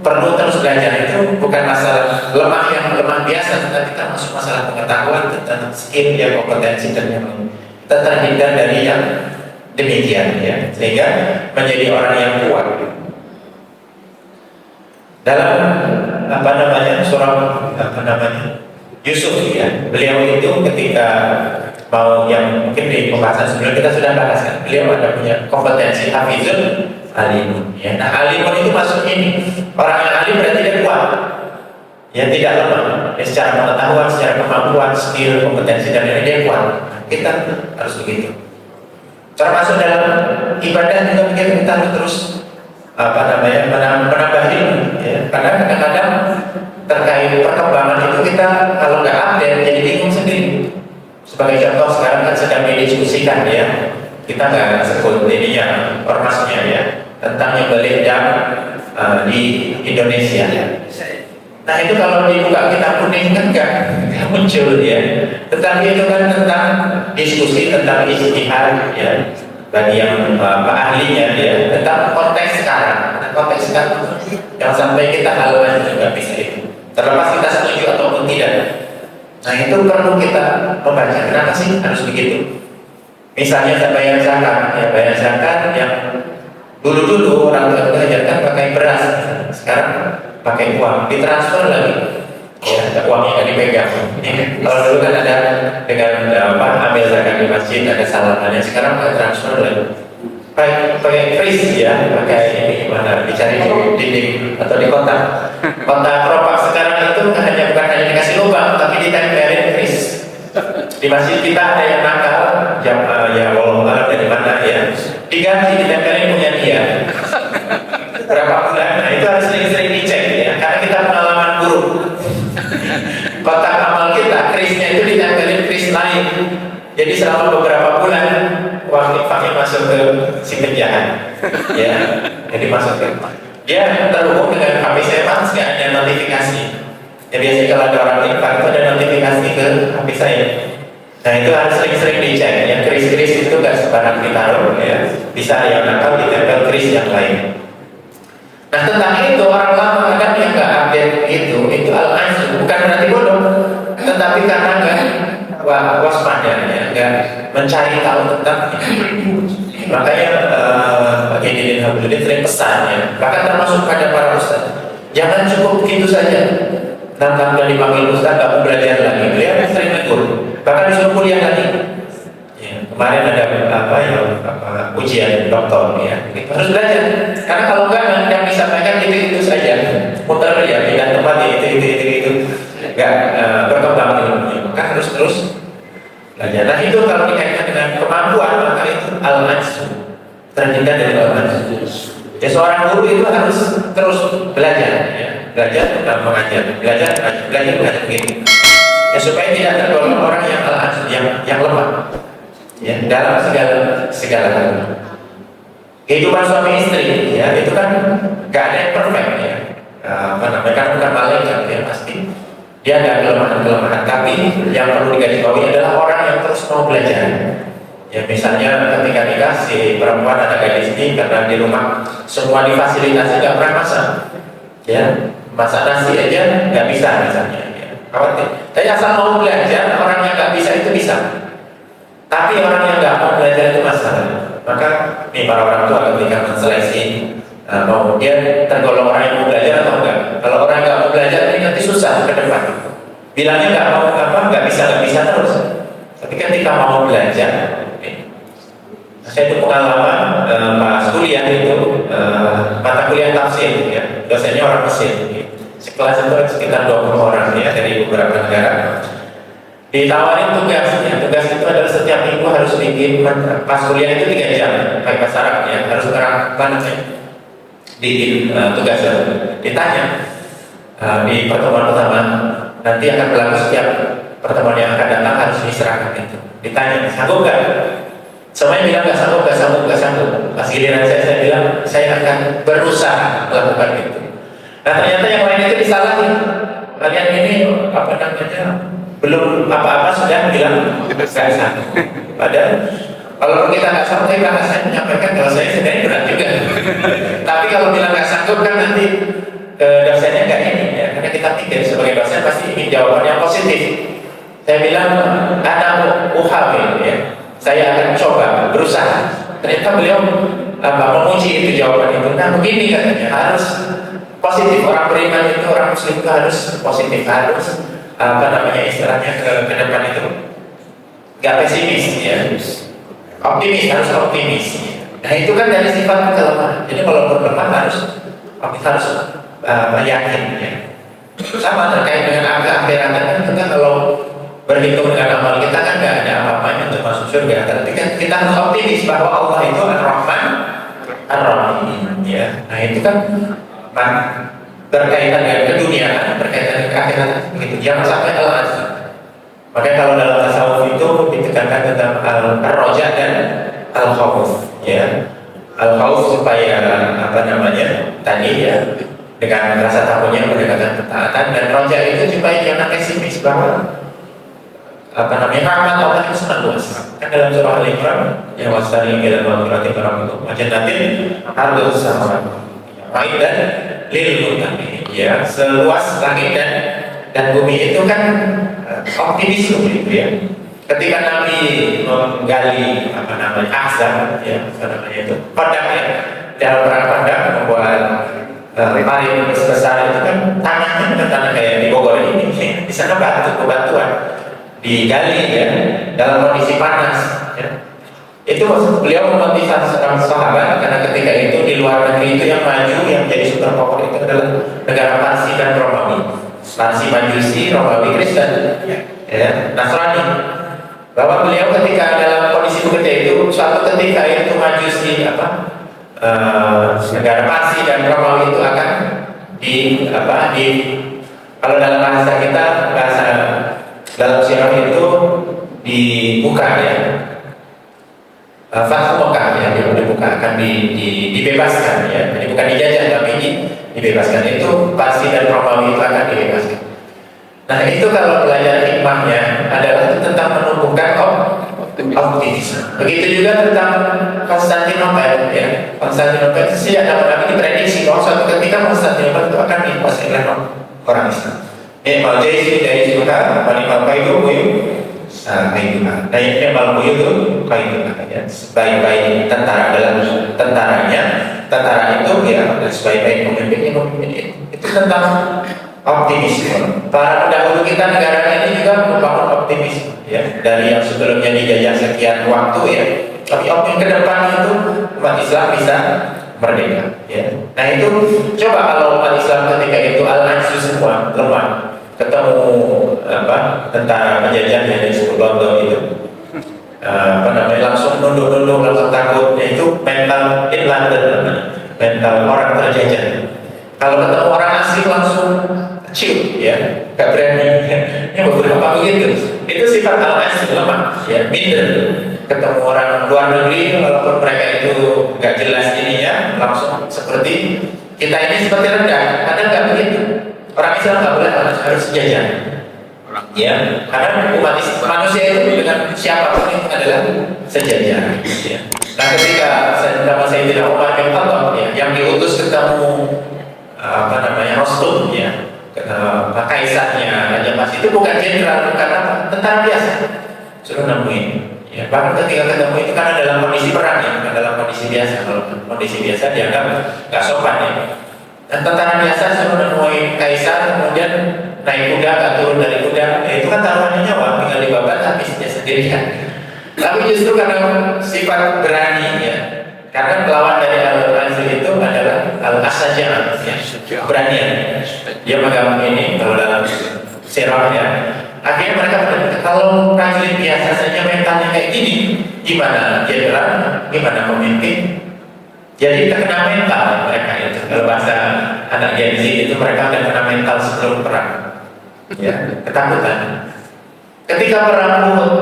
perlu terus belajar. Itu bukan masalah lemah biasa, tetapi kita masuk masalah pengetahuan tentang skill, ya, kompetensi dan yang lain. Kita terhindar dari yang demikian ya, sehingga menjadi orang yang kuat. Dalam apa namanya, surah apa namanya, Yusuf ya. Beliau itu ketika mau, yang mungkin di pembahasan sebelum kita sudah bahas kan, beliau ada punya kompetensi hafizun alimun ya. Nah, alimun itu maksudnya ini, orang yang alim berarti dia kuat ya, tidak lemah ya, secara pengetahuan, secara kemampuan, skill, kompetensi dan lain-lain dia kuat. Kita harus begitu. Termasuk dalam ibadah juga kita harus terus apa namanya, menambah ilmu ya. Karena kadang-kadang terkait perkembangan itu kita kalau nggak update jadi bingung sendiri. Sebagai contoh sekarang kan sedang didiskusikan ya, kita nggak sebut ininya, ormasnya ya, tentang yang balik jam di Indonesia ya. Nah itu kalau dibuka kitab kuning kan nggak muncul ya. Tetapi itu kan tentang diskusi tentang ijtihad ya, bagi yang ahlinya ya, tentang konteks sekarang. Konteks sekarang yang sampai kita haluan juga bisa itu. Terlepas kita setuju ataupun tidak. Nah itu perlu kita membaca. Kenapa sih harus begitu? Misalnya bayar zakat ya, bayar zakat yang dulu orang tua kita ajarkan pakai beras, sekarang pakai uang, ditransfer lagi ya, uangnya nggak dipegang. Kalau dulu kan ada dengan ambil zakat di masjid ada salamannya, sekarang pakai transfer lagi, pakai kris ya, pakai ini gimana, dicari di dinding atau di kotak keropak. Sekarang itu bukan hanya dikasih lubang tapi ditempelin kris. Di masjid kita ada yang nakal jam ya, walau alam dari mana ya, diganti ditempelin punya dia berapa bulan. Nah itu harus sering-sering dicek ya, karena kita pengalaman buruk. Kotak amal kita, krisnya itu ditempelin kris lain, jadi selama beberapa bulan uang infaknya masuk ke si penjahat ya, jadi masuk ke dia terhubung dengan HP saya, mas nggak ada notifikasi ya. Biasanya kalau ada orang infak itu ada notifikasi ke HP saya. Nah itu harus sering-sering dicek ya, kris-kris itu nggak sembarang ditaruh ya, bisa yang nakal ditempel kris yang lain. Nah tentang itu orang lama kadang yang nggak update itu al-ansu, bukan berarti bodoh, tetapi karena nggak waspada ya, nggak mencari tahu tentang. Makanya Pak Haji Habibudin sering pesan ya, bahkan termasuk pada para ustaz, jangan cukup begitu saja. Tentang yang dipanggil ustaz nggak mau belajar lagi, beliau sering negur, bahkan disuruh kuliah lagi. Kemarin ada ujian doktor ya, harus belajar. Karena kalau enggak yang disampaikan itu saja, muter ya, pindah tempat itu enggak berkembang ilmunya. Maka harus terus belajar. Nah itu kalau dikaitkan dengan kemampuan, maka itu al-ansu, terhindar dari al-ansu. Ya seorang guru itu harus terus belajar ya, belajar mengajar, belajar begitu. Ya supaya tidak tergolong orang yang al-ansu, yang lemah. Ya, dalam segala hal. Kehidupan suami istri ya, itu kan gak ada yang perfect ya. Kan bukan malaikat ya, pasti dia ada kelemahan-kelemahan, tapi yang perlu digarisbawahi adalah orang yang terus mau belajar. Ya misalnya ketika nikah si perempuan ada gadis ini karena di rumah semua difasilitasi, gak pernah masak. Ya, masak nasi aja nggak bisa misalnya. Ya. Khawatir. Tapi asal mau belajar, orang yang nggak bisa itu bisa. Tapi orang yang nggak mau belajar itu masalah. Maka nih para orang tua ketika menseleksi mau dia tergolong orang yang mau belajar atau enggak. Kalau orang nggak mau belajar ini nanti susah ke depan. Bilangnya nggak mau nggak bisa terus. Tapi ketika mau belajar, saya itu pengalaman pas kuliah itu mata kuliah tafsir ya, dosennya orang Mesir. Sekelas itu sekitar 20 orang ya dari beberapa negara. Ditawarin tugasnya, tugas itu adalah setiap minggu harus bikin, pas kuliah itu 3 jam, pakai bahasa Arab ya, harus ngerang bikin tugasnya. Ditanya di pertemuan pertama, nanti akan berlaku setiap pertemuan yang akan datang harus diserahkan itu. Ditanya, sanggup nggak? Semuanya bilang nggak sanggup. Pas giliran saya bilang saya akan berusaha melakukan itu. Nah ternyata yang lain itu disalahin. Kalian ini apa namanya? Belum apa-apa sudah bilang nggak sanggup. Padahal kalau kita nggak sanggup, saya menyampaikan kalau saya sebenarnya berat juga. Tapi kalau bilang nggak sanggup kan nanti dosennya nggak ini ya, karena kita pikir sebagai dosen pasti ingin jawaban yang positif. Saya bilang anak uhawil ya, saya akan coba berusaha. Ternyata beliau memuji itu jawaban itu. Nah begini katanya, harus positif. Orang beriman itu, orang muslim itu harus positif, harus apa namanya istilahnya ke depan itu nggak pesimis ya, optimis, harus optimis. Nah itu kan dari sifat kelemahan. Jadi kalau berlemah harus yakin ya. Sama terkait dengan akhirat kan, kita kalau berhitung dengan amal kita kan nggak ada apa-apanya untuk masuk surga. Tapi kan kita harus optimis bahwa Allah itu Ar-Rahman Ar-Rahim ya. Nah itu kan berkaitan dengan keduniaan, berkaitan dengan akhirat begitu. Jangan sampai al-azim. Makanya kalau dalam tasawuf itu ditekankan tentang al-roja dan al-khawf ya. Al-khawf supaya apa namanya tadi ya, dengan rasa takutnya mendekatkan ketaatan, dan roja itu supaya jangan pesimis bahwa apa namanya rahmat Allah itu sangat luas. Kan dalam surah Al-Imran yang wasari ila maghfiratin rabbikum wa jannatin arduha samawati wal dan lil muttaqin ya, seluas langit dan bumi itu kan optimisme gitu ya. Ketika Nabi menggali apa namanya Ahzab ya, apa namanya itu padang ya, dalam perang padang membuat paling besar itu kan tanahnya bukan tanah kayak di Bogor ini, di sana batuan digali ya, dalam kondisi panas ya. Itu beliau memotivasi seorang sahabat karena ketika itu di luar negeri itu yang maju, yang jadi super power itu adalah negara Parsi dan Romawi. Parsi Majusi, Romawi Kristen ya, Nasrani. Bahwa beliau ketika dalam kondisi seperti itu, suatu ketika itu Majusi negara Parsi dan Romawi itu akan kalau dalam bahasa kita, bahasa dalam sirah itu dibuka ya, Fathu Mekah ya, dibuka, akan dibebaskan ya, jadi bukan dijajah tapi dibebaskan. Itu Parsi dan Romawi itu akan dibebaskan. Nah itu kalau belajar hikmahnya adalah tentang menumbuhkan optimisme. Begitu juga tentang Konstantinopel ya. Konstantinopel itu sejak zaman Nabi diprediksi bahwa suatu ketika Konstantinopel itu akan dikuasai oleh orang Islam. Mal jaiz dari juga mal kaidu kaiduha. Nah ini mal itu kaiduha ya. Sebaik-baik tentara adalah tentara itu ya, sebaik-baik pemimpin itu tentang optimisme. Para pendahulu kita negara ini juga membangun optimisme ya, dari yang sebelumnya dijajah sekian waktu ya, tapi optimisme ke depan itu umat Islam bisa merdeka ya. Nah itu coba kalau umat Islam ketika itu al-ajzu semua lemah, ketemu tentara penjajah yang disebut London itu langsung nunduk langsung takut, yaitu mental in London, mental orang terjajah. Kalau ketemu orang asing langsung kecil ya, gak berani ya, beberapa begitu. Itu sifat al-ajzu, lemah ya, minder. Ketemu orang luar negeri walaupun mereka itu gak jelas ininya, langsung seperti kita ini seperti rendah. Kadang gak begitu. Orang Islam nggak boleh harus sejajar, ya. Karena umat manusia itu dengan siapapun itu adalah sejajar. Ya. Nah, ketika sama Sayyidina Umar bin Khattab ya, yang diutus ketemu Rostum ya, kaisarnya Raja Parsi itu bukan jenderal, karena tentara biasa, suruh nemuin. Ya, bahkan ketika ketemu itu karena dalam kondisi perang ya, bukan dalam kondisi biasa. Kalau kondisi biasa dianggap nggak sopan ya. Dan tentara biasa suruh nemuin kaisar, kemudian naik kuda, gak turun dari kuda, itu kan taruhannya nyawa, tinggal dibabat habisnya sendirian. Tapi justru karena sifat berani ya, karena pelawan dari al-ajzu itu adalah al-asajah ya, beranian. Dia megang ini kalau dalam sirah ya. Akhirnya mereka berkata, kalau prajurit biasa saja mentalnya kayak gini, gimana jenderal, gimana pemimpin? Jadi terkena mental mereka itu. Kalau bahasa anak Gen Z itu, mereka udah kena mental sebelum perang ya, ketakutan. Ketika perang Uhud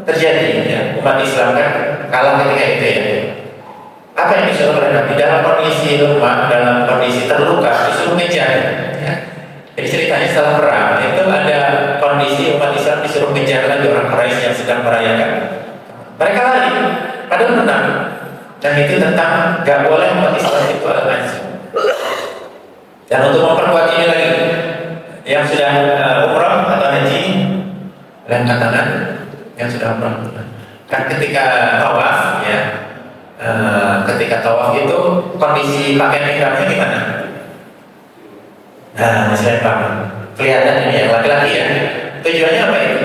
terjadi ya, umat Islam kan kalah ketika itu ya. Apa yang disuruh oleh Nabi? Dalam kondisi lemah, dalam kondisi terluka, disuruh ngejar ya. Jadi ceritanya setelah perang itu ada kondisi umat Islam disuruh ngejar lagi orang Quraisy yang sedang merayakan. Mereka lari, padahal menang. Dan itu tentang gak boleh umat Islam itu al-ajzu. Dan untuk memperkuat ini lagi, yang sudah umrah atau haji, dan katakan yang sudah umrah, kan ketika tawaf ya, ketika tawaf itu kondisi pakaian ihramnya gimana? Nah, misalnya Pak, kelihatan ini yang laki-laki ya. Tujuannya apa itu?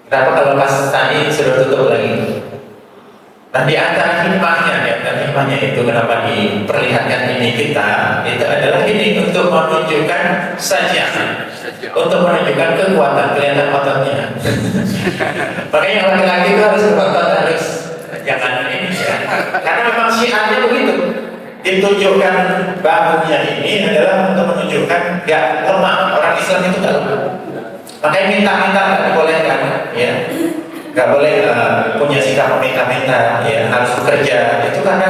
Kenapa kalau pas tadi sudah tutup lagi? Nah, di antara hikmahnya itu kenapa diperlihatkan ini kita, itu adalah ini untuk menunjukkan saja, untuk menunjukkan kekuatan, kelihatan ototnya. Makanya yang laki-laki itu harus berotot, harus jangan ini ya. Karena memang syiarnya begitu. Ditunjukkan bahunya ini adalah untuk menunjukkan gak lemah. Orang Islam itu gak lemah. Makanya minta-minta gak dibolehkan ya. Gak boleh punya sikap meminta-minta ya, harus bekerja. Itu karena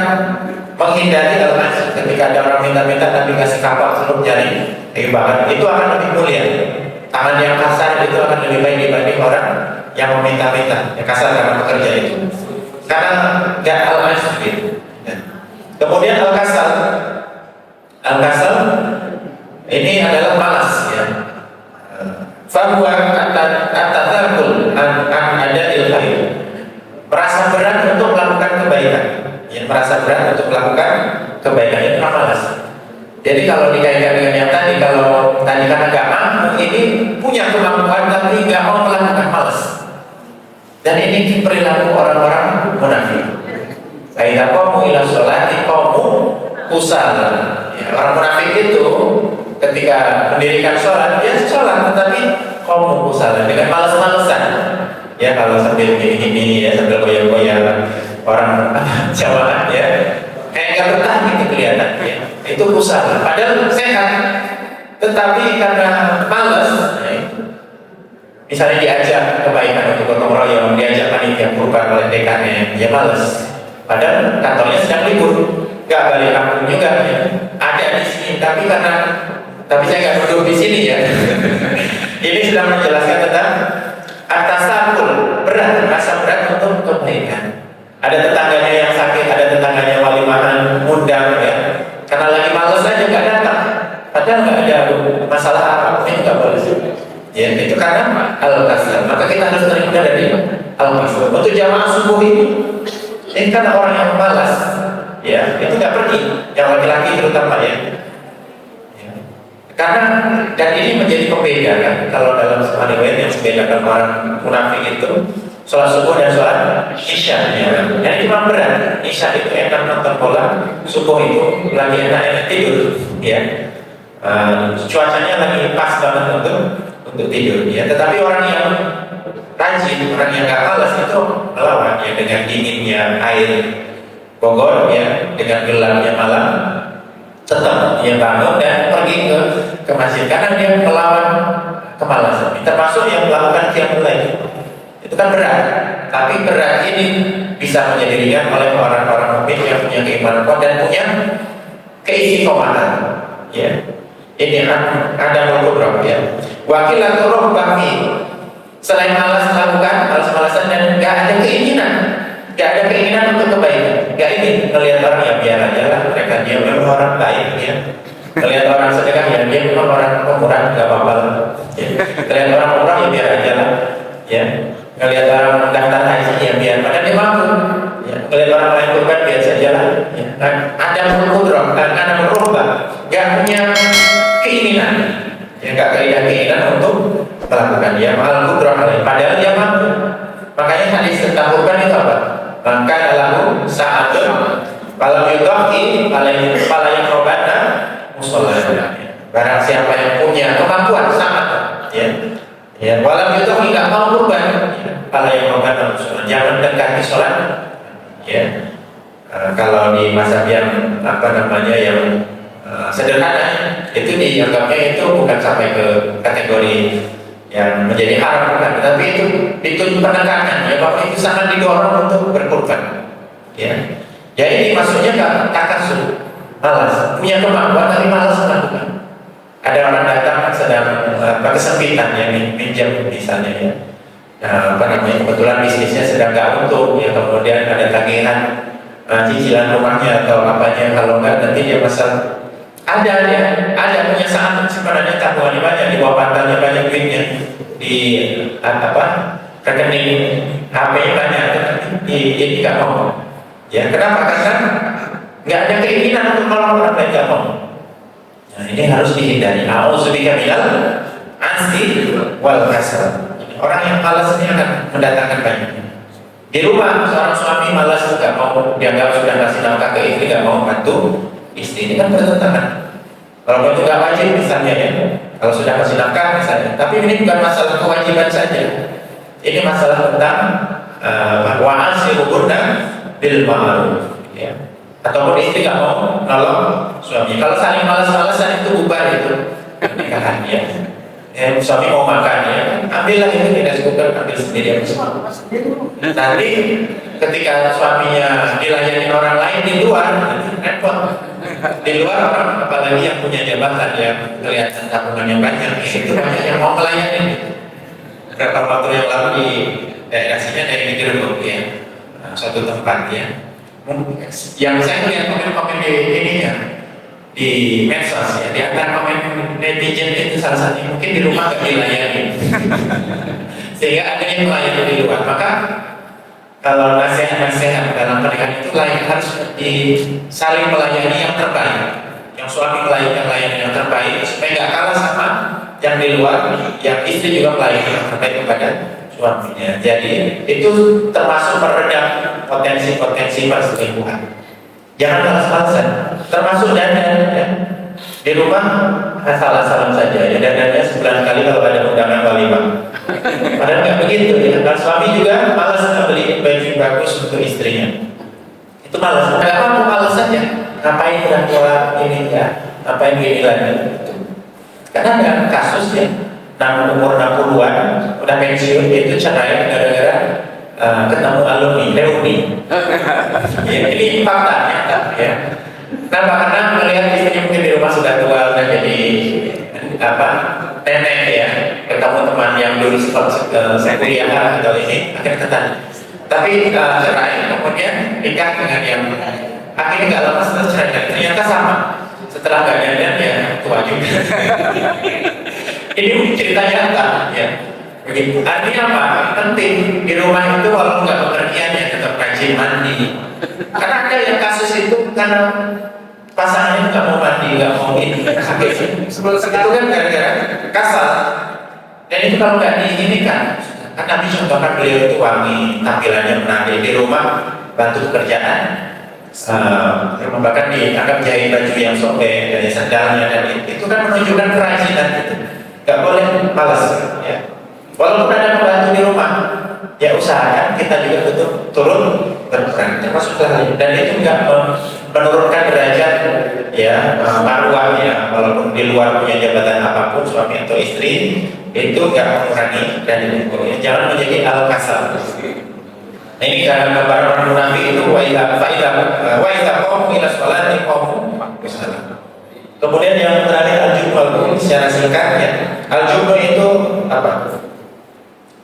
menghindari al-ajz. Ketika ada orang minta-minta tapi kasih kapal sebelum nyari imbangan, itu akan lebih mulia. Tangan yang kasar itu akan lebih baik dibanding orang yang meminta-minta, yang kasar karena bekerja itu. Karena gak al-ajz gitu. Kemudian al-kasal ini adalah malas ya. Fahuwa at-tadzakul an ada ilhail, merasa berat untuk melakukan kebaikan ya, merasa berat untuk melakukan kebaikan itu malas. Jadi kalau dikaitkan dengan yang tadi, kalau tadi karena gak mampu, ini punya kemampuan tapi gak mau melakukan malas. Dan ini perilaku orang-orang munafik. Aida qamu ila sholati qamu kusala. Ya, orang munafik itu ketika mendirikan sholat, dia sholat tetapi qamu kusala, dengan malas-malasan. Ya, kalau sambil gini-gini ya, sambil goyang-goyang orang jamaah ya, kayak gak betah gitu kelihatan ya. Itu kusala. Padahal sehat, tetapi karena malas ya, misalnya diajak kebaikan untuk gotong royong, diajak panitia kurban oleh dekannya, dia malas. Padahal kantornya sedang libur, gak balik kampung juga ya. Ada di sini, tapi saya nggak duduk di sini ya. Ini sedang menjelaskan tentang at-tasakul, berat, rasa berat untuk kebaikan. Ada tetangganya yang sakit, ada tetangganya walimahan, undang ya. Karena lagi males aja nggak datang. Padahal nggak ada masalah apa-apa, itu nggak boleh. Ya, itu karena al-kasal. Maka kita harus terhindar dari al-kasal. Untuk jamaah subuh ini kan orang yang malas, ya itu nggak pergi, yang laki-laki terutama ya. Karena dan ini menjadi pembeda kan, kalau dalam sebuah riwayat yang membedakan orang munafik itu sholat subuh dan sholat isya. Ya. Dan itu memang berat. Isya itu enak nonton bola, subuh itu lagi enak tidur, ya. Cuacanya lagi pas banget untuk tidur, ya. Tetapi orang yang rajin, orang yang gak malas itu melawan ya, dengan dinginnya air Bogor ya, dengan gelapnya malam tetap dia bangun dan pergi ke masjid karena dia melawan kemalasan. Termasuk yang melakukan qiyamul lail itu kan berat, tapi berat ini bisa menjadi ringan oleh orang-orang mukmin yang punya keimanan kuat dan punya keistiqomahan ya. Ini ada beberapa ya. Wakilatul robbani, selain malas melakukan, malas-malasan dan gak ada keinginan, gak ada keinginan untuk kebaikan, gak ingin melihat orang yang biar aja lah, mereka dia memang orang baik ya. Melihat orang sedekah ya, dia memang orang pemurah, gak apa-apa ya. Melihat orang murah ya biar aja lah ya. Melihat orang daftar haji ya biar, padahal dia mampu ya. Melihat orang lain kurban biar saja lah ya. Dan ada mengkudrok, ada merubah, gak punya keinginan ya, gak ada keinginan untuk melakukan dia mal kudrah, padahal dia mampu. Makanya hadis tentang kurban itu apa? Maka dalam saat kalau yudoki pala yang robana musolahnya. Barang siapa yang punya kemampuan sangat ya, walau yudoki nggak mau kurban, pala yang robana musolah, jangan dekati sholat ya. Kalau di masa yang yang sederhana itu dianggapnya itu bukan sampai ke kategori yang menjadi haram bukan, tapi itu dituntut penekanan ya, bahwa itu sangat didorong untuk berkorban ya. Ya ini maksudnya takasur, malas, punya kemampuan tapi malas melakukan. Ada orang datang sedang kesempitan ya, pinjam misalnya ya, kebetulan bisnisnya sedang nggak untung ya, kemudian ada tagihan cicilan rumahnya atau apanya, kalau nggak nanti dia masalah. Ada punya saat sebenarnya tabungannya banyak, di bawah bantalnya banyak duitnya, di rekening HP-nya banyak, ini nggak mau. Ya kenapa? Karena nggak ada keinginan untuk menolong orang lain, nggak mau. Nah, ini harus dihindari. A'udzubika minal ajzi wal kasal. Orang yang malas ini akan mendatangkan banyak. Di rumah seorang suami malas, nggak mau, dianggap sudah kasih nafkah ke istri, nggak mau bantu istri, ini kan bertentangan. Kalau itu nggak wajib misalnya ya, kalau sudah kasih nafkah misalnya, tapi ini bukan masalah kewajiban saja. Ini masalah tentang wa'ashiruhunna bil ma'ruf, ya. Ataupun istri nggak mau nolong suami. Kalau saling malas-malasan itu bubar itu pernikahan ya. Suami mau makan ya, ambillah itu, tidak cukup ambil sendiri. Nanti ketika suaminya dilayani orang lain di luar, repot. Di luar orang, apalagi yang punya jabatan yang kelihatan tabungannya banyak, itu banyak yang mau melayani. Beberapa waktu yang lalu di daerah sini ada yang di Gerbong ya, suatu tempat ya. Yang saya lihat komen-komen di ini ya, di medsos ya, di antara komen netizen itu salah satu mungkin di rumah nggak dilayani, sehingga ada yang melayani di luar. Maka kalau nasihat-nasihat dalam pernikahan itu harus saling melayani yang terbaik, yang suami melayani yang terbaik supaya nggak kalah sama yang di luar, yang istri juga melayani yang terbaik kepada suaminya. Jadi itu termasuk meredam potensi-potensi perselingkuhan. Jangan malas-malasan, termasuk dandan ya. Di rumah salah-salam saja ya, dandannya sebulan kali kalau ada undangan walimah. Padahal nggak begitu ya. Dan suami juga malas beli baju bagus untuk istrinya. Itu malas. Nggak apa-apa, malas saja. Ngapain udah tua ini ya? Ngapain gini lagi? Karena ada kasus ya, umur 60-an udah pensiun itu cerai gara-gara ketemu alumni, reuni. Ya, ini fakta ya. Kenapa? Karena melihat istrinya mungkin di rumah sudah tua, sudah jadi nenek ya, ketemu teman yang dulu saya kuliah atau ini akhirnya tertarik. Tapi cerai, kemudian nikah dengan yang akhirnya nggak lama setelah cerai, ternyata sama. Setelah nggak dandan ya tua juga. Ini cerita nyata ya. Begitu. Artinya apa? Penting di rumah itu walaupun nggak bepergian ya tetap rajin mandi. Karena ada yang kasus itu karena pasangannya nggak mau mandi, nggak mau ini sakit. Sebelum itu kan gara-gara kasar. Dan itu kalau nggak diizinkan, kan Nabi contohkan beliau itu wangi, tampilannya menarik di rumah, bantu pekerjaan. Bahkan dianggap jahit baju yang sobek dari sandalnya, dan itu kan menunjukkan kerajinan itu. Nggak boleh malas ya. Walaupun ada pembantu di rumah, ya usahakan kita juga betul turun berperan termasuk hal. Dan itu juga menurunkan derajat ya, marwah ya. Walaupun di luar punya jabatan apapun suami atau istri, itu nggak mengurangi dan itu ya. Jangan menjadi al-kasal. Nah, ini karena gambaran orang munafik itu wa idza qamu ila sholati qamu kusala. Kemudian yang terakhir al-jum'ah secara singkat ya. Al-jum'ah itu apa?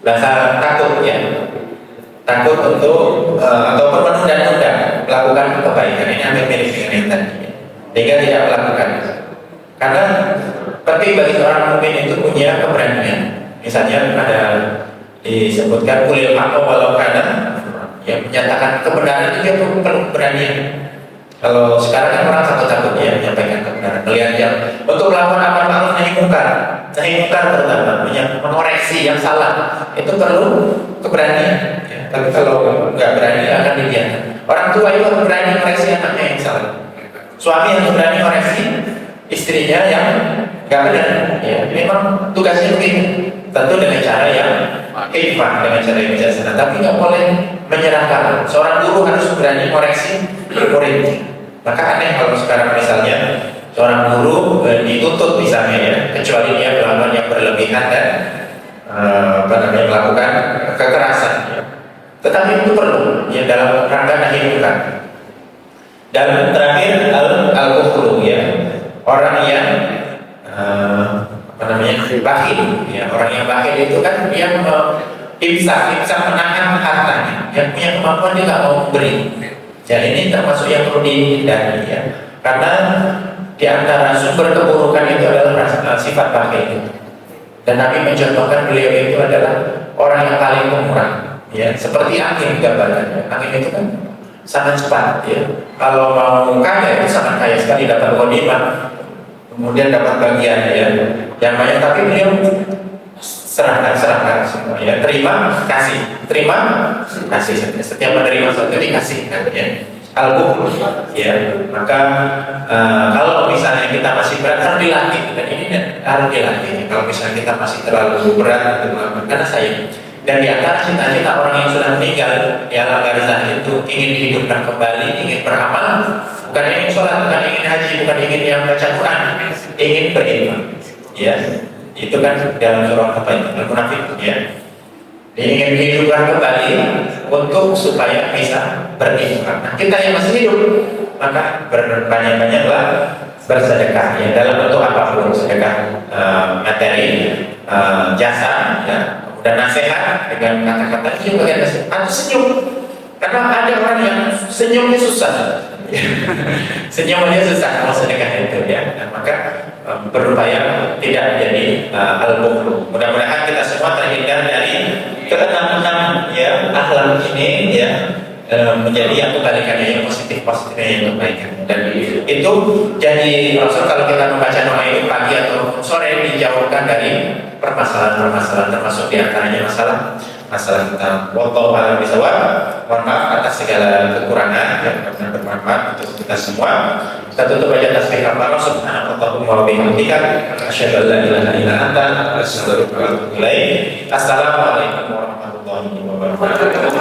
Bahasa takut ya, takut untuk ataupun menunda-nunda melakukan kebaikan. Ini hampir mirip dengan yang tadi, sehingga tidak melakukan. Karena penting bagi seorang mukmin itu punya keberanian. Misalnya ada disebutkan kulil haqqo walau kana, ya, menyatakan kebenaran itu perlu keberanian. Kalau sekarang kan orang takut-takut ya menyampaikan kebenaran. Melihat yang untuk melakukan amar ma'ruf nahi munkar terutama mengoreksi yang salah itu perlu keberanian. Ya. Tapi kalau nggak berani akan dibiarkan. Orang tua itu berani mengoreksi anaknya yang salah. Suami yang berani mengoreksi istrinya yang nggak benar. Ya, memang tugasnya begitu. Tentu dengan cara yang hikmah, dengan cara yang bijaksana. Tapi nggak boleh menyerahkan. Seorang guru harus berani mengoreksi murid. Maka aneh kalau sekarang misalnya seorang guru dituntut misalnya ya, kecuali dia melakukan yang berlebihan dan melakukan kekerasan ya. Tetapi itu perlu ya dalam rangka nahi munkar. Dan terakhir al-bukhlu ya, orang yang bakhil ya. Orang yang bakhil itu kan dia imsak menahan hartanya, yang punya kemampuan dia nggak mau beri. Jadi ini termasuk yang perlu dihindari ya. Karena di antara sumber keburukan itu adalah sifat bakhil itu. Dan Nabi mencontohkan beliau itu adalah orang yang paling pemurah ya, seperti angin gambarannya. Angin itu kan sangat cepat ya. Kalau mau kaya itu sangat kaya sekali, dapat ghanimah kemudian dapat bagian ya yang banyak, tapi beliau serahkan semua ya, terima kasih, setiap menerima sesuatu dikasih kan ya, al-bukhul ya. Maka kalau misalnya kita masih berat harus dilatih, dan ini harus dilatih. Kalau misalnya kita masih terlalu berat untuk melakukan, karena saya dan di antara cita-cita orang yang sudah meninggal ya Al-Gharizali itu ingin dihidupkan kembali, ingin beramal, bukan ingin sholat, bukan ingin haji, bukan ingin yang baca Quran, ingin beriman ya. Itu kan dalam surah apa itu? Al-Munafik ya. Ingin dihidupkan kembali untuk supaya bisa beriman. Nah, kita yang masih hidup maka berbanyak-banyaklah bersedekah ya, dalam bentuk apapun, sedekah materi, jasa ya, dan nasihat dengan kata-kata itu bagian nasihat, atau senyum, karena ada orang yang senyumnya susah senyumnya susah kalau sedekah itu ya. Nah, maka berupaya tidak menjadi al-bukhul. Mudah-mudahan kita semua terhindar dari keenam-enam ya akhlak ini ya, menjadi yang kebalikannya, yang positifnya, yang kebaikan. Dan itu jadi Rasul kalau kita membaca doa ini pagi atau sore dijauhkan dari permasalahan-permasalahan, termasuk diantaranya masalah tentang wallahu a'lam bishawab. Mohon maaf atas segala kekurangan yang benar bermanfaat untuk kita semua. Kita tutup aja tasbih Allah subhanahu wa bihamdika asyhadu an la ilaha illa anta astaghfiruka wa atubu ilaik. Assalamualaikum warahmatullahi wabarakatuh.